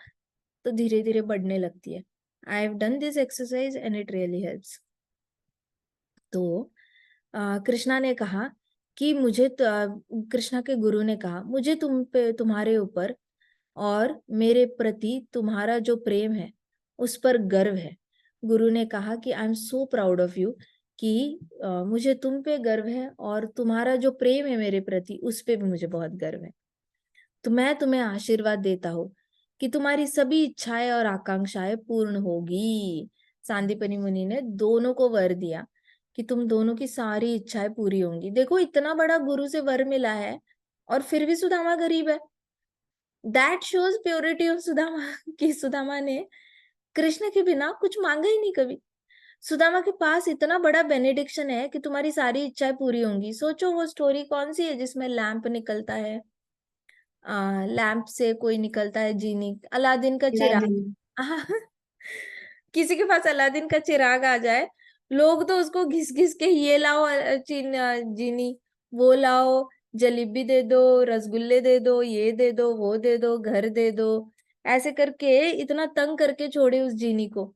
तो धीरे धीरे बढ़ने लगती है। I have done this exercise and it really helps. तो कृष्णा ने कहा कि कृष्णा के गुरु ने कहा मुझे तुम पे, तुम्हारे ऊपर और मेरे प्रति तुम्हारा जो प्रेम है उस पर गर्व है। गुरु ने कहा कि I am so proud of you, कि मुझे तुम पे गर्व है और तुम्हारा जो प्रेम है मेरे प्रति उस पे भी मुझे बहुत गर्व है। तो मैं तुम्हें आशीर्वाद देता हूँ कि तुम्हारी सभी इच्छाएं और आकांक्षाएं पूर्ण होगी। सांदीपनी मुनि ने दोनों को वर दिया कि तुम दोनों की सारी इच्छाएं पूरी होंगी। देखो, इतना बड़ा गुरु से वर मिला है और फिर भी सुदामा गरीब है। That shows purity of Sudama कि सुदामा ने कृष्ण के बिना कुछ मांगा ही नहीं कभी। सुदामा के पास इतना बड़ा बेनेडिक्शन है कि तुम्हारी सारी इच्छाएं पूरी होंगी। सोचो वो स्टोरी कौन सी है जिसमें लैंप निकलता है, लैंप से कोई निकलता है जीनी, अलादीन का चिराग। अलादीन। किसी के पास अलादीन का चिराग आ जाए, लोग तो उसको घिस घिस के ये लाओ जीनी, वो लाओ, जलेबी दे दो, रसगुल्ले दे दो, ये दे दो, वो दे दो, घर दे दो, ऐसे करके इतना तंग करके छोड़े उस जीनी को।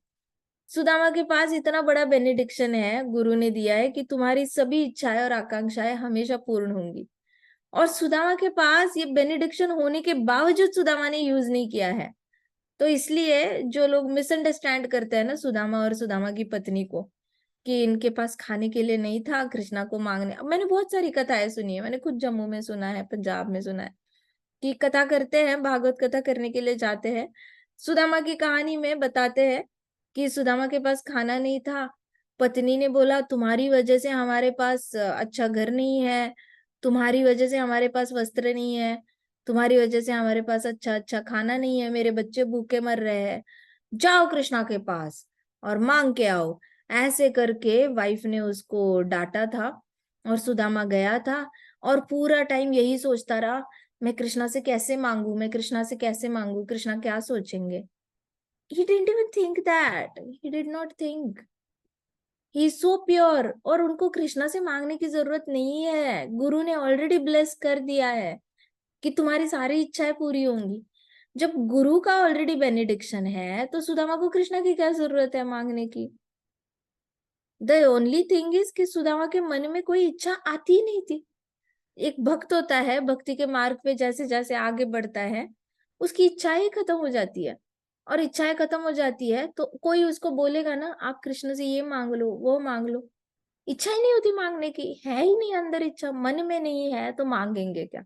सुदामा के पास इतना बड़ा बेनिडिक्शन है, गुरु ने दिया है कि तुम्हारी सभी इच्छाएं और आकांक्षाएं हमेशा पूर्ण होंगी। और सुदामा के पास ये बेनिडिक्शन होने के बावजूद सुदामा ने यूज नहीं किया है। तो इसलिए जो लोग मिसअंडरस्टैंड करते हैं ना सुदामा और सुदामा की पत्नी को, कि इनके पास खाने के लिए नहीं था कृष्णा को मांगने। अब मैंने बहुत सारी कथाएं सुनी है, मैंने खुद जम्मू में सुना है, पंजाब में सुना है कि कथा करते हैं, भागवत कथा करने के लिए जाते हैं, सुदामा की कहानी में बताते हैं कि सुदामा के पास खाना नहीं था। पत्नी ने बोला तुम्हारी वजह से हमारे पास अच्छा घर नहीं है, तुम्हारी वजह से हमारे पास वस्त्र नहीं है, तुम्हारी वजह से हमारे पास अच्छा अच्छा खाना नहीं है, मेरे बच्चे भूखे मर रहे हैं, जाओ कृष्णा के पास और मांग के आओ। ऐसे करके वाइफ ने उसको डांटा था और सुदामा गया था और पूरा टाइम यही सोचता रहा, मैं कृष्णा से कैसे मांगू, मैं कृष्णा से कैसे मांगू, कृष्णा क्या सोचेंगे। he didn't even think that, he did not think, he is so pure। और उनको कृष्णा से मांगने की जरूरत नहीं है, गुरु ने ऑलरेडी ब्लेस कर दिया है कि तुम्हारी सारी इच्छाएं पूरी होंगी। जब गुरु का ऑलरेडी बेनिडिक्शन है तो सुदामा को कृष्णा की क्या जरूरत है मांगने की। द ओनली थिंग इज कि सुदामा के मन में कोई इच्छा आती ही नहीं थी। एक भक्त होता है, भक्ति के मार्ग पे जैसे जैसे आगे बढ़ता है उसकी इच्छाएं खत्म हो जाती है। और इच्छाएं खत्म हो जाती है तो कोई उसको बोलेगा ना, आप कृष्ण से ये मांग लो, वो मांग लो, इच्छा ही नहीं होती मांगने की, है ही नहीं अंदर इच्छा, मन में नहीं है तो मांगेंगे क्या?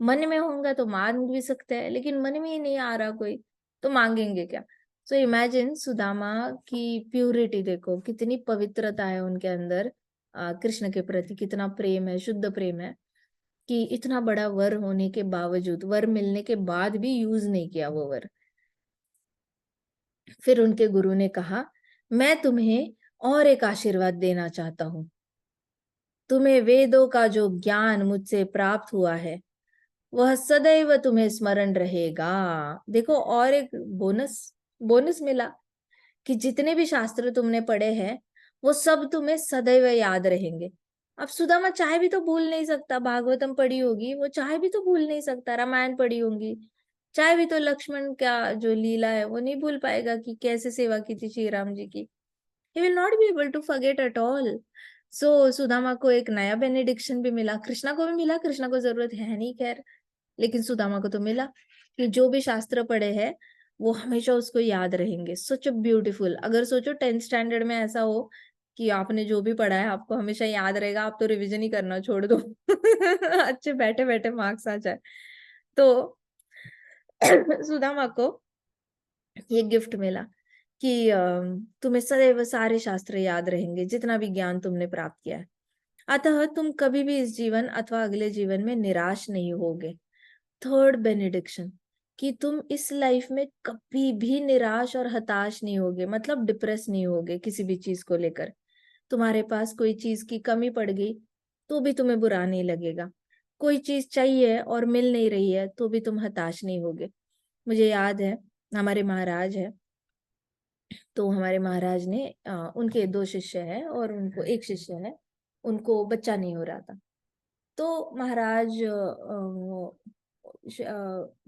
मन में होगा तो मांग भी सकते हैं, लेकिन मन में ही नहीं आ रहा कोई, तो मांगेंगे क्या? सो इमेजिन सुदामा की प्यूरिटी, देखो कितनी पवित्रता है उनके अंदर, कृष्ण के प्रति कितना प्रेम है, शुद्ध प्रेम है, कि इतना बड़ा वर होने के बावजूद, वर मिलने के बाद भी यूज नहीं किया वो वर। फिर उनके गुरु ने कहा, मैं तुम्हें और एक आशीर्वाद देना चाहता हूँ। तुम्हें वेदों का जो ज्ञान मुझसे प्राप्त हुआ है वह सदैव तुम्हें स्मरण रहेगा। देखो, और एक बोनस बोनस मिला, कि जितने भी शास्त्र तुमने पढ़े हैं वो सब तुम्हें सदैव याद रहेंगे। अब सुदामा चाहे भी तो भूल नहीं सकता, भागवतम पढ़ी होगी, वो चाहे भी तो भूल नहीं सकता, रामायण पढ़ी होंगी, चाहे भी तो लक्ष्मण का जो लीला है वो नहीं भूल पाएगा कि कैसे सेवा की थी श्री राम जी की। he will not be able to forget at all. So Sudama को एक नया बेनेडिक्शन भी मिला, कृष्णा को भी मिला, कृष्णा को जरूरत है नहीं खैर, लेकिन सुदामा को तो मिला, कि जो भी शास्त्र पढ़े हैं वो हमेशा उसको याद रहेंगे। Such beautiful. अगर सोचो 10th स्टैंडर्ड में ऐसा हो कि आपने जो भी पढ़ा है आपको हमेशा याद रहेगा, आप तो रिवीजन ही करना छोड़ दो अच्छे बैठे बैठे मार्क्स आ जाए। तो सुदामा को ये गिफ्ट मिला कि तुम्हें सदैव सारे शास्त्र याद रहेंगे, जितना भी ज्ञान तुमने प्राप्त किया है। अतः तुम कभी भी इस जीवन अथवा अगले जीवन में निराश नहीं होगे। थर्ड बेनेडिक्शन, कि तुम इस लाइफ में कभी भी निराश और हताश नहीं होगे, मतलब डिप्रेस नहीं होगे किसी भी चीज को लेकर। तुम्हारे पास कोई चीज की कमी पड़ गई तो भी तुम्हें बुरा नहीं लगेगा, कोई चीज चाहिए और मिल नहीं रही है तो भी तुम हताश नहीं होगे। मुझे याद है, हमारे महाराज है, तो हमारे महाराज ने उनके दो शिष्य हैं और उनको एक शिष्य है, उनको बच्चा नहीं हो रहा था। तो महाराज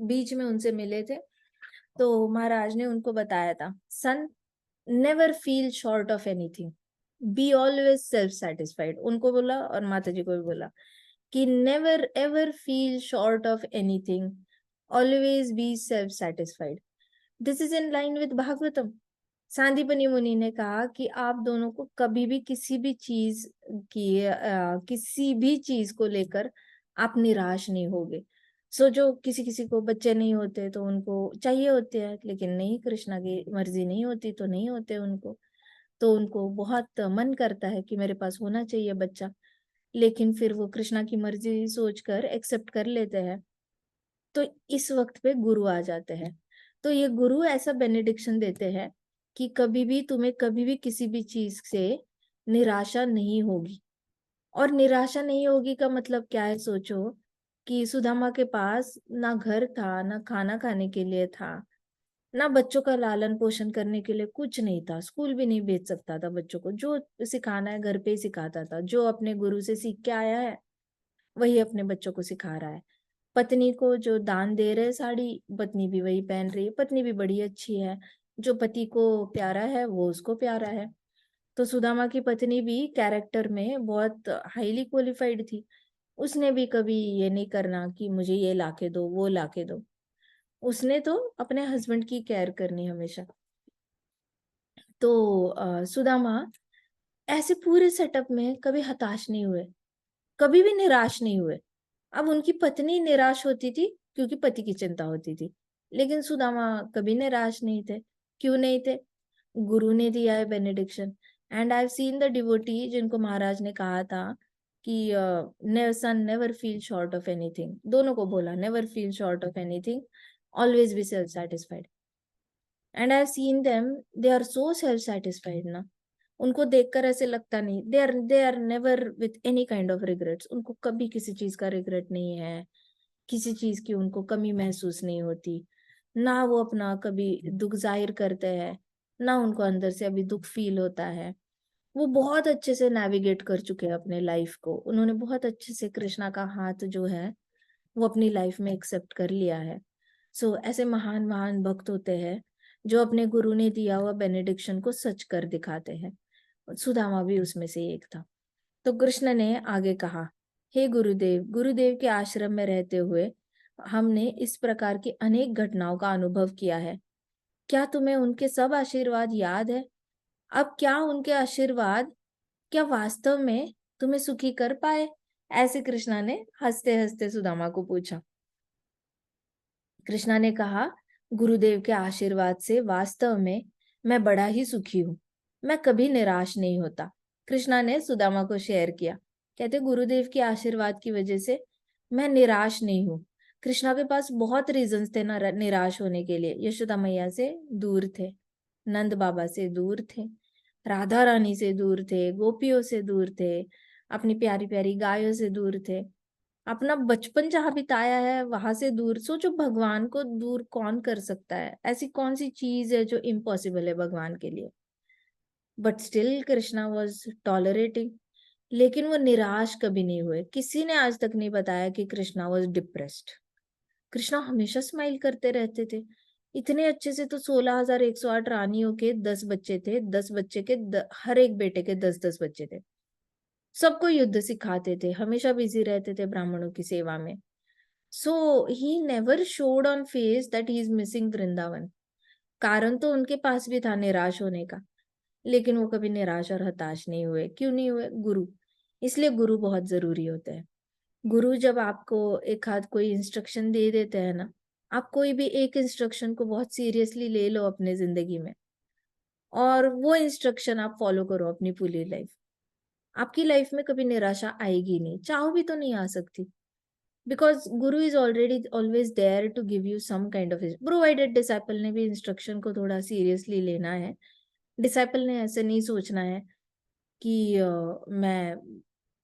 बीच में उनसे मिले थे, तो महाराज ने उनको बताया था, son, never feel short of anything, be always self satisfied. उनको बोला और माता जी को भी बोला कि never ever feel short of anything, always be self satisfied. This is in line with Bhagavatam. Sandipani Muni ने कहा कि आप दोनों को कभी भी किसी भी चीज की किसी भी चीज को लेकर आप निराश नहीं होगे। सोचो, किसी किसी को बच्चे नहीं होते तो उनको चाहिए होते हैं, लेकिन नहीं, कृष्णा की मर्जी नहीं होती तो नहीं होते उनको, तो उनको बहुत मन करता है कि मेरे पास होना चाहिए बच्चा, लेकिन फिर वो कृष्णा की मर्जी सोचकर एक्सेप्ट कर लेते हैं। तो इस वक्त पे गुरु आ जाते हैं, तो ये गुरु ऐसा बेनेडिक्शन देते हैं कि कभी भी तुम्हें कभी भी किसी भी चीज से निराशा नहीं होगी। और निराशा नहीं होगी का मतलब क्या है? सोचो कि सुदामा के पास ना घर था, ना खाना खाने के लिए था, ना बच्चों का लालन पोषण करने के लिए कुछ नहीं था, स्कूल भी नहीं भेज सकता था बच्चों को, जो सिखाना है घर पे ही सिखाता था, जो अपने गुरु से सीख के आया है वही अपने बच्चों को सिखा रहा है। पत्नी को जो दान दे रहे साड़ी, पत्नी भी वही पहन रही है, पत्नी भी बड़ी अच्छी है, जो पति को प्यारा है वो उसको प्यारा है। तो सुदामा की पत्नी भी कैरेक्टर में बहुत हाईली क्वालिफाइड थी, उसने भी कभी ये नहीं करना कि मुझे ये लाके दो, वो लाके दो, उसने तो अपने हस्बैंड की केयर करनी हमेशा। तो सुदामा ऐसे पूरे सेटअप में कभी हताश नहीं हुए, कभी भी निराश नहीं हुए। अब उनकी पत्नी निराश होती थी क्योंकि पति की चिंता होती थी, लेकिन सुदामा कभी निराश नहीं थे। क्यों नहीं थे? गुरु ने दिया है benediction. And I have seen the devotee जिनको महाराज ने कहा था कि son, never feel short of anything, दोनों को बोला never feel short of anything, always be self satisfied. And I have seen them, they are so self satisfied ना, उनको देखकर ऐसे लगता नहीं, they are never with any kind of regrets, उनको कभी किसी चीज का रिग्रेट नहीं है, किसी चीज की उनको कमी महसूस नहीं होती, ना वो अपना कभी दुख जाहिर करते हैं, ना उनको अंदर से अभी दुख फील होता है। वो बहुत अच्छे से नेविगेट कर चुके हैं अपने लाइफ को, उन्होंने बहुत अच्छे से कृष्णा का हाथ जो है वो अपनी लाइफ में एक्सेप्ट कर लिया है। सो ऐसे महान महान भक्त होते हैं जो अपने गुरु ने दिया हुआ बेनेडिक्शन को सच कर दिखाते हैं। सुदामा भी उसमें से एक था। तो कृष्ण ने आगे कहा, हे गुरुदेव, गुरुदेव के आश्रम में रहते हुए हमने इस प्रकार की अनेक घटनाओं का अनुभव किया है। क्या तुम्हें उनके सब आशीर्वाद याद है? अब क्या उनके आशीर्वाद क्या वास्तव में तुम्हें सुखी कर पाए? ऐसे कृष्णा ने हंसते-हंसते सुदामा को पूछा। कृष्णा ने कहा, गुरुदेव के आशीर्वाद से वास्तव में मैं बड़ा ही सुखी हूँ। मैं कभी निराश नहीं होता। कृष्णा ने सुदामा को शेयर किया। कहते, गुरुदेव के आशीर्वाद की वजह से मैं निराश नहीं हूँ। कृष्णा के पास बहुत रीजंस थे निराश होने के लिए। यशोदा मैया से दूर थे, नंद बाबा से दूर थे, राधा रानी से दूर थे, गोपियों से दूर थे, अपनी प्यारी प्यारी गायों से दूर थे, अपना बचपन जहाँ बिताया है वहां से दूर। सोचो, भगवान को दूर कौन कर सकता है? ऐसी कौन सी चीज है जो इम्पॉसिबल है भगवान के लिए? But still Krishna was tolerating. लेकिन वो निराश कभी नहीं हुए। किसी ने आज तक नहीं बताया कि कृष्णा वॉज डिप्रेस्ड। कृष्णा हमेशा स्माइल करते रहते थे। इतने अच्छे से तो 16,108 रानियों के 10 बच्चे थे। 10 बच्चे के हर एक बेटे के 10-10 बच्चे थे। सबको युद्ध सिखाते थे, हमेशा बिजी रहते थे ब्राह्मणों की सेवा में। So he never showed on face that he is missing Vrindavan. कारण तो उनके पास भी था निराश होने का, लेकिन वो कभी निराश और हताश नहीं हुए। क्यों नहीं हुए? गुरु। इसलिए गुरु बहुत जरूरी होते हैं। गुरु जब आपको एक हाथ कोई इंस्ट्रक्शन दे देते हैं ना, आप कोई भी एक इंस्ट्रक्शन को बहुत सीरियसली ले लो अपने जिंदगी में, और वो इंस्ट्रक्शन आप फॉलो करो अपनी पूरी लाइफ। आपकी लाइफ में कभी निराशा आएगी नहीं, चाहो भी तो नहीं आ सकती। Because guru is already always there to give you some kind of, provided disciple ने भी इंस्ट्रक्शन को थोड़ा सीरियसली लेना है। डिसाइपल ने ऐसे नहीं सोचना है कि मैं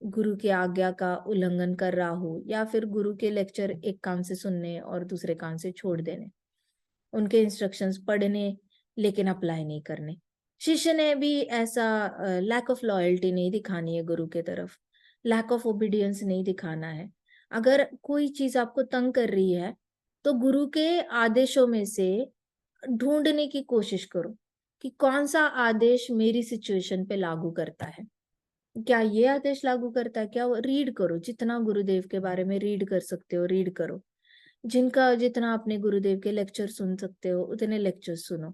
गुरु की आज्ञा का उल्लंघन कर रहा हूँ, या फिर गुरु के लेक्चर एक कान से सुनने और दूसरे कान से छोड़ देने, उनके इंस्ट्रक्शंस पढ़ने लेकिन अप्लाई नहीं करने। शिष्य ने भी ऐसा लैक ऑफ लॉयल्टी नहीं दिखानी है गुरु के तरफ, लैक ऑफ ओबीडियंस नहीं दिखाना है। अगर कोई चीज आपको तंग कर रही है तो गुरु के आदेशों में से ढूंढने की कोशिश करो कि कौन सा आदेश मेरी सिचुएशन पे लागू करता है। क्या ये आदेश लागू करता है क्या? वो रीड करो, जितना गुरुदेव के बारे में रीड कर सकते हो रीड करो। जिनका जितना अपने गुरुदेव के लेक्चर सुन सकते हो उतने लेक्चर सुनो।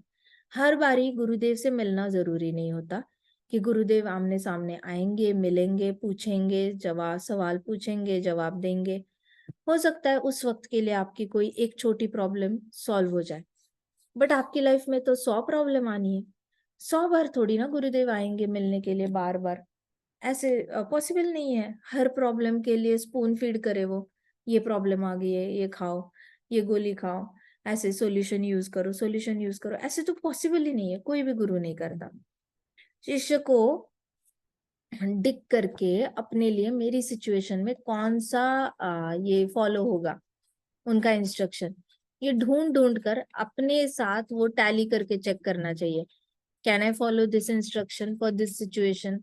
हर बारी गुरुदेव से मिलना जरूरी नहीं होता कि गुरुदेव आमने सामने आएंगे, मिलेंगे, पूछेंगे, जवाब सवाल पूछेंगे, जवाब देंगे। हो सकता है उस वक्त के लिए आपकी कोई एक छोटी प्रॉब्लम सॉल्व हो जाए, बट आपकी लाइफ में तो 100 प्रॉब्लम आनी है। 100 बार थोड़ी ना गुरुदेव आएंगे मिलने के लिए बार बार। ऐसे पॉसिबल नहीं है हर प्रॉब्लम के लिए स्पून फीड करे वो। ये प्रॉब्लम आ गई है, ये खाओ, ये गोली खाओ, ऐसे सॉल्यूशन यूज करो, सॉल्यूशन यूज करो। ऐसे तो पॉसिबल ही नहीं है, कोई भी गुरु नहीं करता। शिष्य को डिक करके अपने लिए मेरी सिचुएशन में कौन सा ये फॉलो होगा उनका इंस्ट्रक्शन, ये ढूंढ ढूंढ कर अपने साथ वो टैली करके चेक करना चाहिए। Can I follow this instruction for this situation?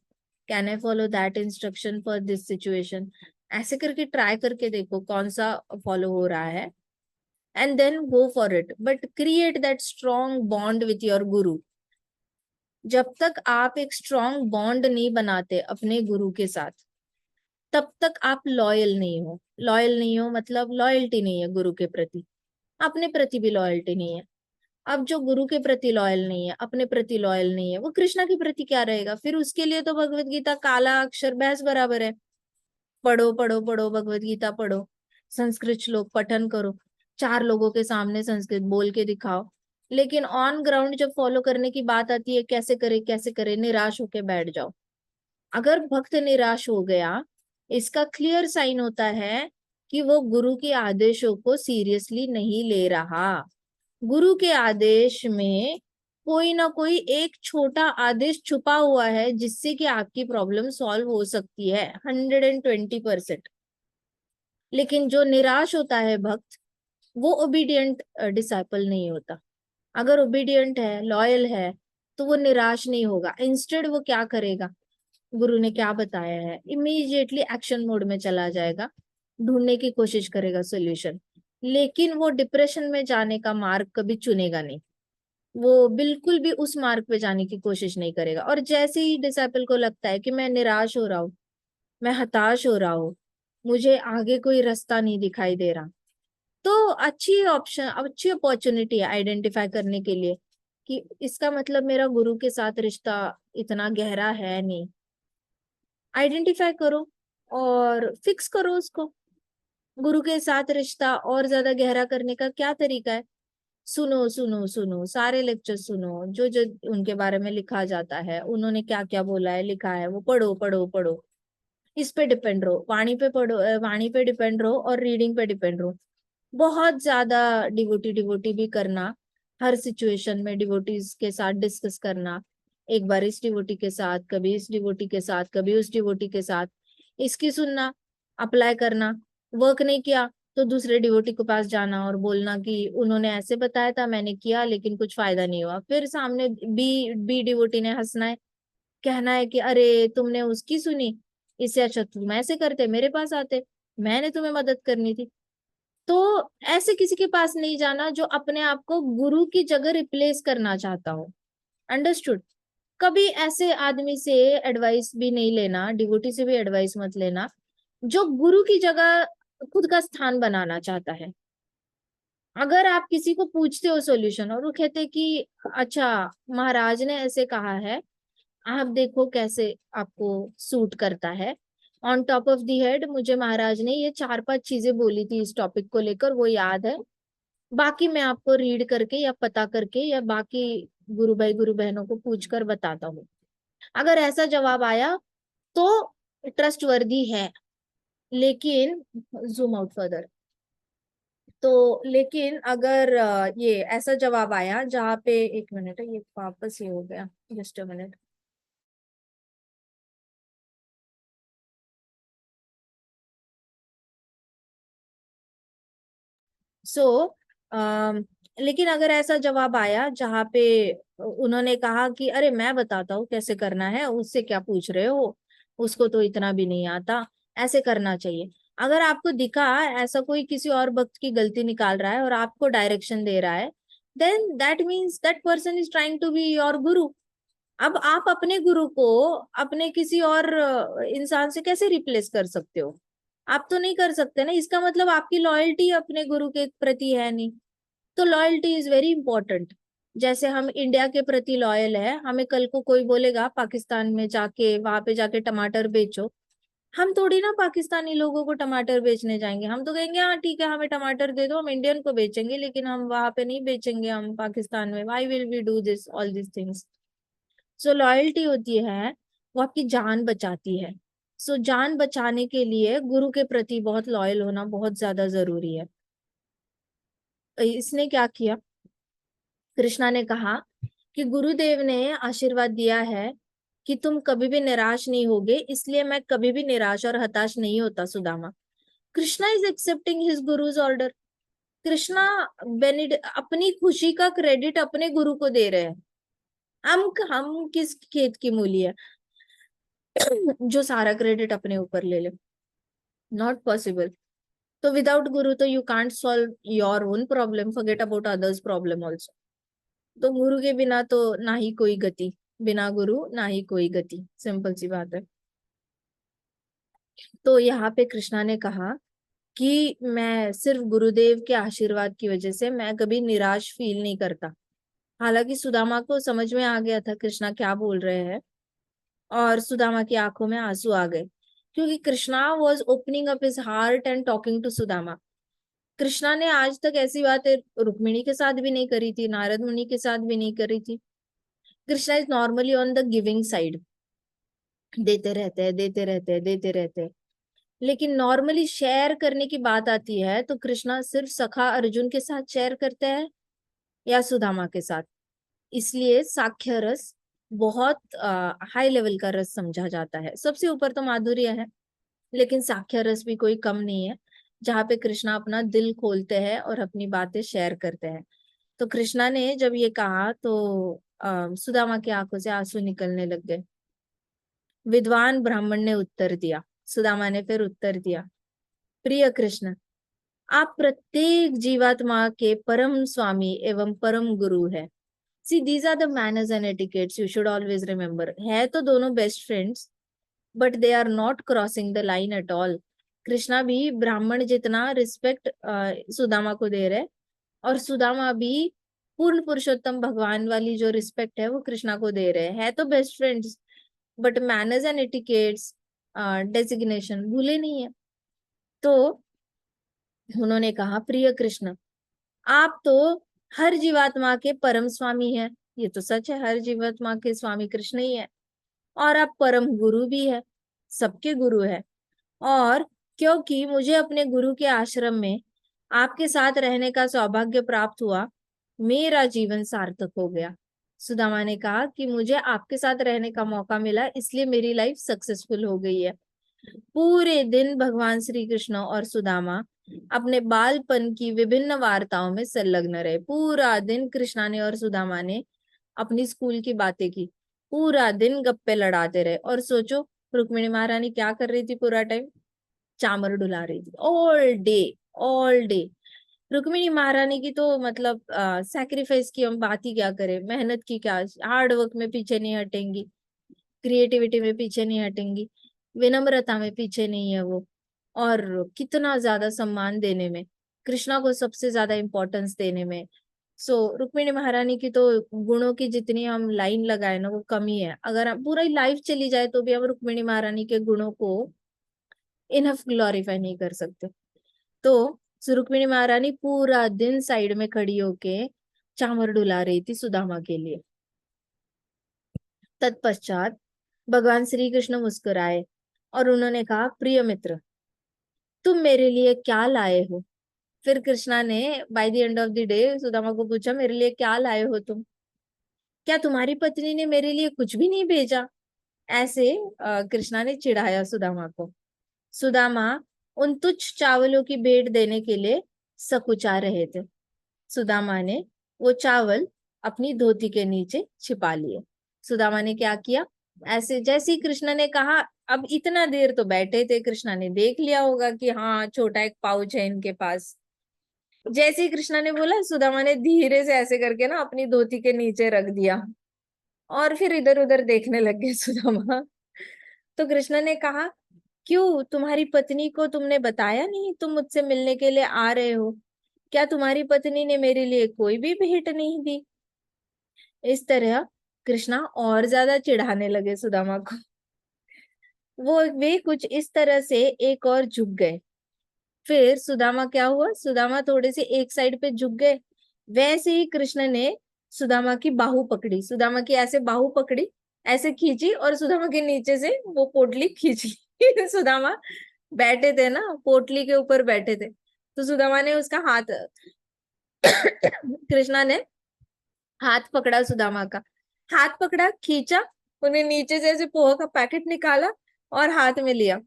Can I follow that instruction for this situation? ऐसे करके ट्राई करके देखो कौन सा फॉलो हो रहा है, and then go for it. But create that strong bond with your guru. जब तक आप एक स्ट्रॉन्ग बॉन्ड नहीं बनाते अपने गुरु के साथ, तब तक आप लॉयल नहीं हो। लॉयल नहीं हो मतलब लॉयल्टी नहीं है गुरु के प्रति, अपने प्रति भी लॉयल्टी नहीं है। अब जो गुरु के प्रति लॉयल नहीं है, अपने प्रति लॉयल नहीं है, वो कृष्णा के प्रति क्या रहेगा? फिर उसके लिए तो भगवत गीता काला अक्षर भैंस बराबर है। पढ़ो पढ़ो पढ़ो, भगवत गीता पढ़ो, संस्कृत श्लोक पठन करो, 4 लोगों के सामने संस्कृत बोल के दिखाओ। लेकिन ऑन ग्राउंड जब फॉलो करने की बात आती है, कैसे करे, निराश होके बैठ जाओ। अगर भक्त निराश हो गया, इसका क्लियर साइन होता है कि वो गुरु के आदेशों को सीरियसली नहीं ले रहा। गुरु के आदेश में कोई ना कोई एक छोटा आदेश छुपा हुआ है जिससे कि आपकी प्रॉब्लम सॉल्व हो सकती है 120%। लेकिन जो निराश होता है भक्त, वो ओबीडियंट डिसाइपल नहीं होता। अगर ओबीडियंट है, लॉयल है, तो वो निराश नहीं होगा। इंस्टेड वो क्या करेगा, गुरु ने क्या बताया है, इमीडिएटली एक्शन मोड में चला जाएगा, ढूंढने की कोशिश करेगा सोल्यूशन। लेकिन वो डिप्रेशन में जाने का मार्ग कभी चुनेगा नहीं। वो बिल्कुल भी उस मार्ग पे जाने की कोशिश नहीं करेगा। और जैसे ही डिसाइपल को लगता है कि मैं निराश हो रहा हूँ, मैं हताश हो रहा हूँ, मुझे आगे कोई रास्ता नहीं दिखाई दे रहा, तो अच्छी ऑप्शन, अच्छी अपॉर्चुनिटी है आइडेंटिफाई करने के लिए कि इसका मतलब मेरा गुरु के साथ रिश्ता इतना गहरा है नहीं। आइडेंटिफाई करो और फिक्स करो उसको। गुरु के साथ रिश्ता और ज्यादा गहरा करने का क्या तरीका है? सुनो सुनो सुनो, सारे लेक्चर सुनो, जो जो उनके बारे में लिखा जाता है, उन्होंने क्या क्या बोला है, लिखा है, वो पढ़ो पढ़ो पढ़ो। इस पे डिपेंड रहो, वाणी पे पढ़ो, वाणी पे डिपेंड रहो और रीडिंग पे डिपेंड रहो। बहुत ज्यादा डिवोटी डिवोटी भी करना, हर सिचुएशन में डिवोटीज के साथ डिस्कस करना, एक बार इस डिवोटी के साथ, कभी इस डिवोटी के साथ, कभी उस डिवोटी के साथ, इसकी सुनना, अप्लाई करना। वर्क नहीं किया तो दूसरे डिवोटी के पास जाना और बोलना कि उन्होंने ऐसे बताया था, मैंने किया लेकिन कुछ फायदा नहीं हुआ। फिर सामने बी डिवोटी ने हंसना है, कहना है कि अरे तुमने उसकी सुनी, इससे अच्छा तुम ऐसे करते, मेरे पास आते, मैंने तुम्हें मदद करनी थी। तो ऐसे किसी के पास नहीं जाना जो अपने आप को गुरु की जगह रिप्लेस करना चाहता हो। अंडरस्टूड? कभी ऐसे आदमी से एडवाइस भी नहीं लेना, डिवोटी से भी एडवाइस मत लेना जो गुरु की जगह खुद का स्थान बनाना चाहता है। अगर आप किसी को पूछते हो सॉल्यूशन और वो कहते कि अच्छा महाराज ने ऐसे कहा है, आप देखो कैसे आपको सूट करता है। On top of the head मुझे महाराज ने ये 4-5 चीजें बोली थी इस टॉपिक को लेकर, वो याद है। बाकी मैं आपको रीड करके या पता करके या बाकी गुरु भाई गुरु बहनों को पूछ कर बताता हूँ। अगर ऐसा जवाब आया तो ट्रस्टवर्दी है। लेकिन जूम आउट फर्दर। तो लेकिन अगर ये ऐसा जवाब आया जहाँ पे, एक मिनट है, ये वापस ये हो गया, जस्ट अ मिनट। सो लेकिन अगर ऐसा जवाब आया जहाँ पे उन्होंने कहा कि अरे मैं बताता हूँ कैसे करना है, उससे क्या पूछ रहे हो, उसको तो इतना भी नहीं आता, ऐसे करना चाहिए। अगर आपको दिखा ऐसा कोई किसी और भक्त की गलती निकाल रहा है और आपको डायरेक्शन दे रहा है, then that means that person is trying to be your guru. अब आप अपने गुरु को अपने किसी और इंसान से कैसे रिप्लेस कर सकते हो? आप तो नहीं कर सकते ना, इसका मतलब आपकी लॉयल्टी अपने गुरु के प्रति है नहीं। तो लॉयल्टी इज वेरी इंपॉर्टेंट। जैसे हम इंडिया के प्रति लॉयल है, हमें कल को कोई बोलेगा पाकिस्तान में जाके, वहां पे जाके टमाटर बेचो, हम थोड़ी ना पाकिस्तानी लोगों को टमाटर बेचने जाएंगे। हम तो कहेंगे हाँ ठीक है हमें टमाटर दे दो, हम इंडियन को बेचेंगे लेकिन हम वहां पे नहीं बेचेंगे, हम पाकिस्तान में। Why will we do this all this things? So loyalty होती है, वो आपकी जान बचाती है। सो जान बचाने के लिए गुरु के प्रति बहुत लॉयल होना बहुत ज्यादा जरूरी है। इसने क्या किया, कृष्णा ने कहा कि गुरुदेव ने आशीर्वाद दिया है कि तुम कभी भी निराश नहीं होगे, इसलिए मैं कभी भी निराश और हताश नहीं होता Sudama. Krishna is accepting his guru's order. Krishna अपनी खुशी का क्रेडिट अपने गुरु को दे रहे हैं। हम किस खेत की मूली है जो सारा क्रेडिट अपने ऊपर ले ले? Not possible. तो विदाउट गुरु तो you can't solve your own problem, forget about others problem also. तो गुरु के बिना तो ना ही कोई गति, बिना गुरु ना ही कोई गति, सिंपल सी बात है। तो यहाँ पे कृष्णा ने कहा कि मैं सिर्फ गुरुदेव के आशीर्वाद की वजह से मैं कभी निराश फील नहीं करता। हालांकि सुदामा को समझ में आ गया था कृष्णा क्या बोल रहे हैं, और सुदामा की आंखों में आंसू आ गए, क्योंकि Krishna was opening up his heart and talking to Sudama. Krishna ने आज तक ऐसी बातें रुक्मिणी के साथ भी नहीं करी थी, नारद मुनि के साथ भी नहीं करी थी। Krishna is normally on the giving side, देते रहते हैं देते रहते हैं देते रहते हैं। लेकिन नॉर्मली शेयर करने की बात आती है तो कृष्णा सिर्फ सखा अर्जुन के साथ शेयर करते हैं या सुदामा के साथ। इसलिए साख्य रस बहुत हाई लेवल का रस समझा जाता है। सबसे ऊपर तो माधुर्य है, लेकिन साख्य रस भी कोई कम नहीं है, जहाँ पे कृष्णा अपना दिल खोलते हैं और अपनी बातें शेयर करते हैं। तो कृष्णा ने जब ये कहा तो सुदामा की आंखों से आंसू निकलने लग गए। विद्वान ब्राह्मण ने उत्तर दिया, सुदामा ने फिर उत्तर दिया, प्रिय कृष्ण, आप प्रत्येक जीवात्मा के परम स्वामी एवं परम गुरु है। See these are the manners and etiquettes you should always remember. है तो दोनों best friends, but they are not crossing the line at all. Krishna भी ब्राह्मण जितना रिस्पेक्ट सुदामा को दे रहे, और सुदामा भी पूर्ण पुरुषोत्तम भगवान वाली जो रिस्पेक्ट है वो कृष्णा को दे रहे हैं। है तो best friends, but manners and etiquettes, designation भूले नहीं है। तो उन्होंने कहा, प्रिय कृष्ण, आप तो हर जीवात्मा के परम स्वामी हैं। ये तो सच है, हर जीवात्मा के स्वामी कृष्ण ही है। और आप परम गुरु भी है, सबके गुरु है। और क्योंकि मुझे अपने गुरु के आश्रम में आपके साथ रहने का सौभाग्य प्राप्त हुआ, मेरा जीवन सार्थक हो गया। सुदामा ने कहा कि मुझे आपके साथ रहने का मौका मिला, इसलिए मेरी लाइफ सक्सेसफुल हो गई है। पूरे दिन भगवान श्री कृष्ण और सुदामा अपने बालपन की विभिन्न वार्ताओं में संलग्न रहे। पूरा दिन कृष्णा ने और सुदामा ने अपनी स्कूल की बातें की, पूरा दिन गप्पे लड़ाते रहे। और सोचो, रुक्मिणी महारानी क्या कर रही थी पूरा टाइम? चामर डुला रही थी, all day, all day. Rukmini महारानी की तो मतलब सैक्रिफाइस की हम बात ही क्या करें, मेहनत की क्या, हार्ड वर्क में पीछे नहीं हटेंगी, क्रिएटिविटी में पीछे नहीं हटेंगी, विनम्रता में पीछे नहीं है वो, और कितना ज्यादा सम्मान देने में, कृष्णा को सबसे ज्यादा इंपॉर्टेंस देने में। रुक्मिणी महारानी की तो गुणों की जितनी हम लाइन लगाए ना वो कमी है। अगर हम पूरा लाइफ चली जाए तो भी हम रुक्मिणी महारानी के गुणों को इनफ ग्लोरीफाई नहीं कर सकते। तो रुक्मिणी महारानी पूरा दिन साइड में खड़ी होके चामर डुला रही थी सुदामा के लिए। तत्पश्चात भगवान श्री कृष्ण मुस्कुराए और उन्होंने कहा, प्रिय मित्र, तुम मेरे लिए क्या लाए हो? फिर कृष्णा ने by the end of the day Sudama को पूछा, मेरे लिए क्या लाए हो तुम? क्या तुम्हारी पत्नी ने मेरे लिए कुछ भी नहीं भेजा? ऐसे कृष्णा ने चिढ़ाया सुदामा को। सुदामा उन तुच्छ चावलों की भेंट देने के लिए सकुचा रहे थे। सुदामा ने वो चावल अपनी धोती के नीचे छिपा लिए। सुदामा ने क्या किया, ऐसे जैसे ही कृष्ण ने कहा, अब इतना देर तो बैठे थे, कृष्णा ने देख लिया होगा कि हाँ छोटा एक पाउच है इनके पास। जैसे ही कृष्णा ने बोला, सुदामा ने धीरे से ऐसे करके ना अपनी धोती के नीचे रख दिया, और फिर इधर उधर देखने लग गए सुदामा। तो कृष्ण ने कहा, क्यों, तुम्हारी पत्नी को तुमने बताया नहीं तुम मुझसे मिलने के लिए आ रहे हो? क्या तुम्हारी पत्नी ने मेरे लिए कोई भी भेंट नहीं दी? इस तरह कृष्णा और ज्यादा चिढ़ाने लगे सुदामा को। वो वे कुछ इस तरह से एक और झुक गए। फिर सुदामा क्या हुआ, सुदामा थोड़े से एक साइड पे झुक गए। वैसे ही कृष्ण ने सुदामा की बाहु पकड़ी, सुदामा की ऐसे बाहु पकड़ी, ऐसे खींची, और सुदामा के नीचे से वो पोटली खींच ली। सुदामा बैठे थे ना, पोटली के ऊपर बैठे थे, तो सुदामा ने उसका हाथ कृष्णा ने हाथ पकड़ा सुदामा का, हाथ पकड़ा, खींचा, उन्हें नीचे से ऐसे पोहा का पैकेट निकाला और हाथ में लिया।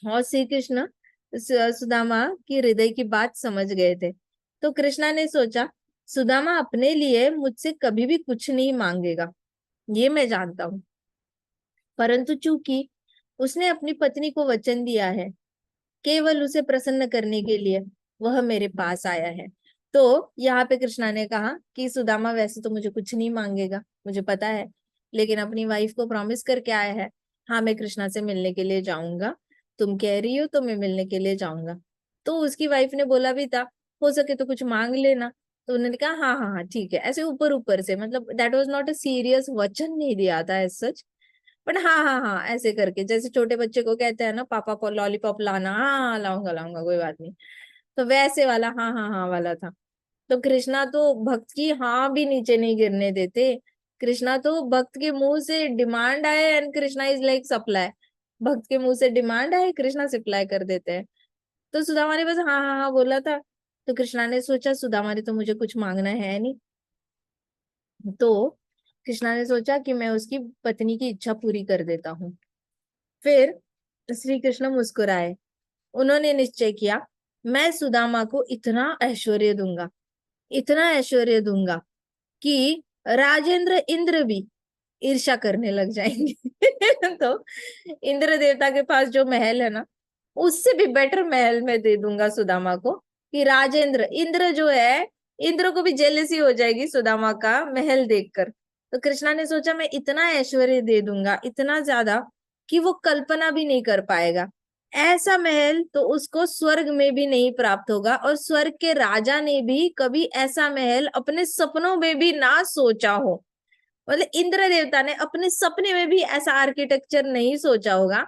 और श्री कृष्ण सुदामा की हृदय की बात समझ गए थे। तो कृष्णा ने सोचा, सुदामा अपने लिए मुझसे कभी भी कुछ नहीं मांगेगा, ये मैं जानता हूँ, परंतु चूंकि उसने अपनी पत्नी को वचन दिया है, केवल उसे प्रसन्न करने के लिए वह मेरे पास आया है। तो यहाँ पे कृष्णा ने कहा कि सुदामा वैसे तो मुझे कुछ नहीं मांगेगा, मुझे पता है, लेकिन अपनी वाइफ को प्रॉमिस करके आया है, हाँ मैं कृष्णा से मिलने के लिए जाऊंगा, तुम कह रही हो तो मैं मिलने के लिए जाऊंगा। तो उसकी वाइफ ने बोला भी था, हो सके तो कुछ मांग लेना। तो उन्होंने कहा, हाँ हाँ हाँ ठीक है, ऐसे ऊपर ऊपर से, मतलब that was not a serious वचन नहीं दिया था एज सच, बट हाँ हाँ हाँ ऐसे करके, जैसे छोटे बच्चे को कहते हैं ना, पापा को लॉलीपॉप लाना, हाँ हाँ लाऊंगा लाऊंगा कोई बात नहीं, तो वैसे वाला हाँ हाँ हाँ वाला था। तो कृष्णा तो भक्त की हाँ भी नीचे नहीं गिरने देते। कृष्णा तो भक्त के मुंह से डिमांड आए and Krishna is like supply, भक्त के मुंह से डिमांड आए, कृष्णा सप्लाई कर देते हैं। तो सुदामा ने बस हाँ हाँ हाँ बोला था। तो कृष्णा ने सोचा, सुदामा ने तो मुझे कुछ मांगना है नहीं, तो कृष्णा ने सोचा कि मैं उसकी पत्नी की इच्छा पूरी कर देता हूँ। फिर श्री कृष्ण मुस्कुराए, उन्होंने निश्चय किया, मैं सुदामा को इतना ऐश्वर्य दूंगा, इतना ऐश्वर्य दूंगा कि राजेंद्र इंद्र भी ईर्ष्या करने लग जाएंगे। तो इंद्र देवता के पास जो महल है ना, उससे भी बेटर महल मैं दे दूंगा सुदामा को, कि राजेंद्र, इंद्र जो है, इंद्र को भी जेलसी हो जाएगी सुदामा का महल देखकर। तो कृष्णा ने सोचा, मैं इतना ऐश्वर्य दे दूंगा, इतना ज्यादा कि वो कल्पना भी नहीं कर पाएगा। ऐसा महल तो उसको स्वर्ग में भी नहीं प्राप्त होगा, और स्वर्ग के राजा ने भी कभी ऐसा महल अपने सपनों में भी ना सोचा हो। मतलब इंद्र देवता ने अपने सपने में भी ऐसा आर्किटेक्चर नहीं सोचा होगा।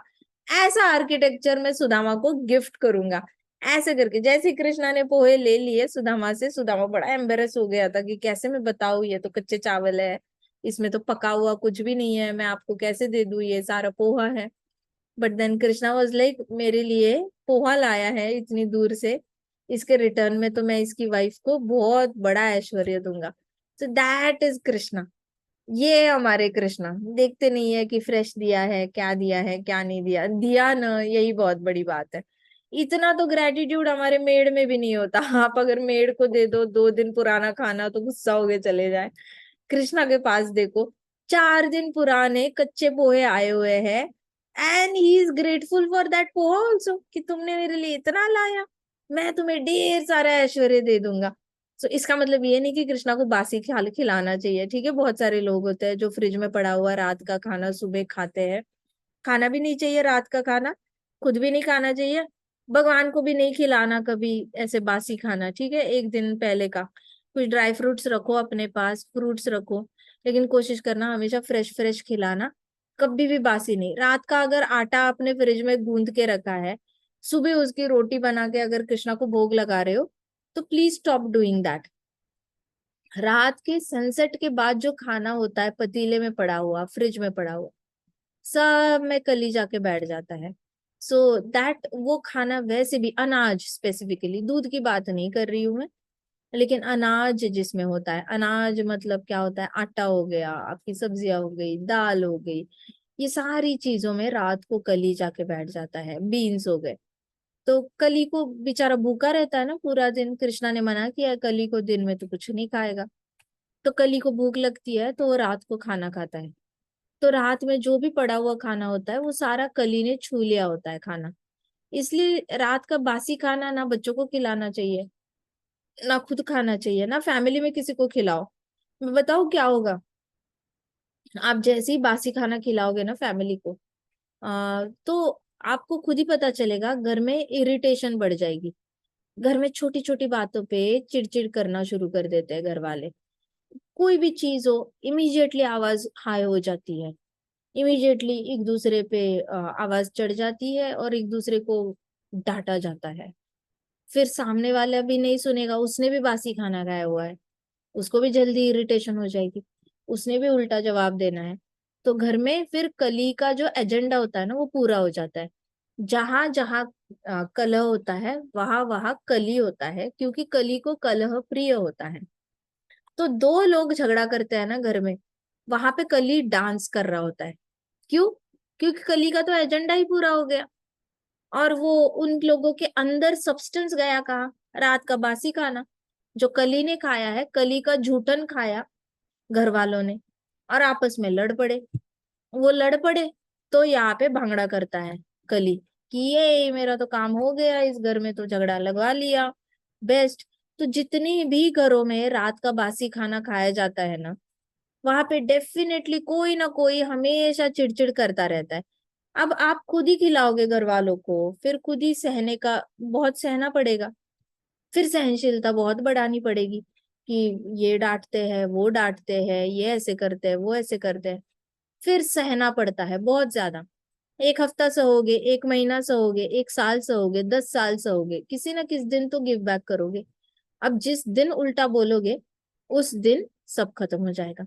ऐसा आर्किटेक्चर मैं सुदामा को गिफ्ट करूंगा। ऐसे करके जैसे ही कृष्णा ने पोहे ले लिए सुदामा से, सुदामा बड़ा एम्बेरस हो गया था कि कैसे मैं बताऊं, ये तो कच्चे चावल है, इसमें तो पका हुआ कुछ भी नहीं है, मैं आपको कैसे दे दूं, ये सारा पोहा है। But then Krishna was like, मेरे लिए पोहा लाया है इतनी दूर से, इसके रिटर्न में तो मैं इसकी वाइफ को बहुत बड़ा ऐश्वर्य दूंगा। So that is Krishna. ये हमारे कृष्णा देखते नहीं है कि फ्रेश दिया है, क्या दिया है, क्या नहीं दिया, दिया ना, यही बहुत बड़ी बात है। इतना तो ग्रेटिट्यूड हमारे मेड में भी नहीं होता। आप अगर मेड को दे दो 2 दिन पुराना खाना तो गुस्सा हो के चले जाए, कृष्णा के पास देखो 4 दिन पुराने कच्चे पोहे आए हुए हैं, and he is grateful for that poha also, कि तुमने मेरे लिए इतना लाया, मैं तुम्हें ढेर सारा ऐश्वर्य दे दूंगा। तो इसका मतलब ये नहीं कि कृष्णा को बासी खिलाना चाहिए, ठीक है। बहुत सारे लोग होते हैं जो फ्रिज में पड़ा हुआ रात का खाना सुबह खाते हैं। खाना भी नहीं चाहिए रात का खाना, खुद भी नहीं खाना चाहिए, भगवान को भी नहीं खिलाना कभी ऐसे बासी खाना, ठीक है। एक दिन पहले का कुछ ड्राई फ्रूट्स रखो अपने पास, फ्रूट्स रखो, लेकिन कोशिश करना हमेशा फ्रेश फ्रेश खिलाना, कभी भी बासी नहीं। रात का अगर आटा आपने फ्रिज में गूंद के रखा है, सुबह उसकी रोटी बना के अगर कृष्णा को भोग लगा रहे हो, तो प्लीज स्टॉप डूइंग दैट। रात के सनसेट के बाद जो खाना होता है पतीले में पड़ा हुआ, फ्रिज में पड़ा हुआ, सब में कली जाके बैठ जाता है। सो दैट वो खाना वैसे भी, अनाज स्पेसिफिकली, दूध की बात नहीं कर रही हूं मैं, लेकिन अनाज जिसमें होता है, अनाज मतलब क्या होता है, आटा हो गया, आपकी सब्जियां हो गई, दाल हो गई, ये सारी चीजों में रात को कली जाके बैठ जाता है। बीन्स हो गए, तो कली को बेचारा भूखा रहता है ना पूरा दिन, कृष्णा ने मना किया कली को दिन में तो कुछ नहीं खाएगा, तो कली को भूख लगती है तो वो रात को खाना खाता है। तो रात में जो भी पड़ा हुआ खाना होता है वो सारा कली ने छू लिया होता है खाना। इसलिए रात का बासी खाना ना बच्चों को खिलाना चाहिए, ना खुद खाना चाहिए, ना फैमिली में किसी को खिलाओ। मैं बताऊँ क्या होगा, आप जैसे ही बासी खाना खिलाओगे ना फैमिली को, तो आपको खुद ही पता चलेगा घर में इरिटेशन बढ़ जाएगी। घर में छोटी छोटी बातों पे चिड़चिड़ करना शुरू कर देते हैं घर वाले। कोई भी चीज हो, इमीडिएटली आवाज हाई हो जाती है, इमीडिएटली एक दूसरे पे आवाज चढ़ जाती है और एक दूसरे को डांटा जाता है। फिर सामने वाला भी नहीं सुनेगा, उसने भी बासी खाना खाया हुआ है, उसको भी जल्दी इरिटेशन हो जाएगी, उसने भी उल्टा जवाब देना है। तो घर में फिर कली का जो एजेंडा होता है ना वो पूरा हो जाता है। जहां जहां कलह होता है वहां वहां कली होता है, क्योंकि कली को कलह प्रिय होता है। तो दो लोग झगड़ा करते हैं ना घर में, वहां पे कली डांस कर रहा होता है। क्यों? क्योंकि कली का तो एजेंडा ही पूरा हो गया, और वो उन लोगों के अंदर सब्सटेंस गया कहाँ, रात का बासी खाना जो कली ने खाया है, कली का झूठन खाया घर वालों ने, और आपस में लड़ पड़े। वो लड़ पड़े तो यहाँ पे भांगड़ा करता है कली, कि ये मेरा तो काम हो गया, इस घर में तो झगड़ा लगवा लिया, बेस्ट। तो जितनी भी घरों में रात का बासी खाना खाया जाता है ना, वहां पे डेफिनेटली कोई ना कोई हमेशा चिड़चिड़ करता रहता है। अब आप खुद ही खिलाओगे घर वालों को, फिर खुद ही सहने का, बहुत सहना पड़ेगा, फिर सहनशीलता बहुत बढ़ानी पड़ेगी, कि ये डांटते हैं, वो डांटते हैं, ये ऐसे करते हैं, वो ऐसे करते हैं, फिर सहना पड़ता है बहुत ज्यादा। 1 हफ्ता सहोगे, 1 महीना सहोगे, 1 साल सहोगे, 10 साल सहोगे, किसी ना किसी दिन तो गिव बैक करोगे। अब जिस दिन उल्टा बोलोगे उस दिन सब खत्म हो जाएगा।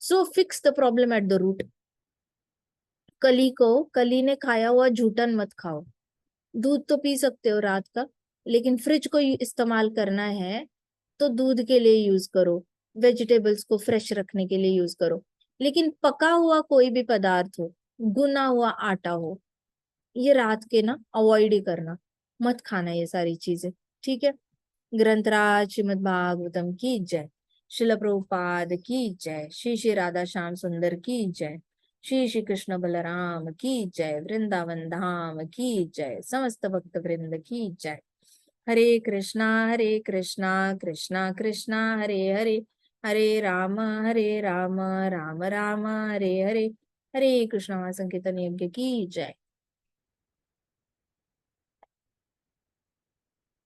So fix the problem at the root. Kali ने खाया हुआ झूठन मत खाओ। दूध तो पी सकते हो रात का, लेकिन फ्रिज को इस्तेमाल करना है तो दूध के लिए यूज करो, वेजिटेबल्स को फ्रेश रखने के लिए यूज करो। लेकिन पका हुआ कोई भी पदार्थ हो, गुना हुआ आटा हो, ये रात के ना अवॉइड ही करना, मत खाना ये सारी चीजें, ठीक है। ग्रंथराज श्रीमद् भागवतम की जय, शिल प्रभुपाद की जय, श्री श्री राधा श्याम सुंदर की जय, श्री श्री कृष्ण बलराम की जय, वृंदावन धाम की जय, समस्त भक्त वृंद की जय। हरे कृष्णा कृष्णा कृष्णा हरे हरे, हरे राम राम राम हरे हरे, हरे कृष्ण महासंकीर्तन यज्ञ की जय।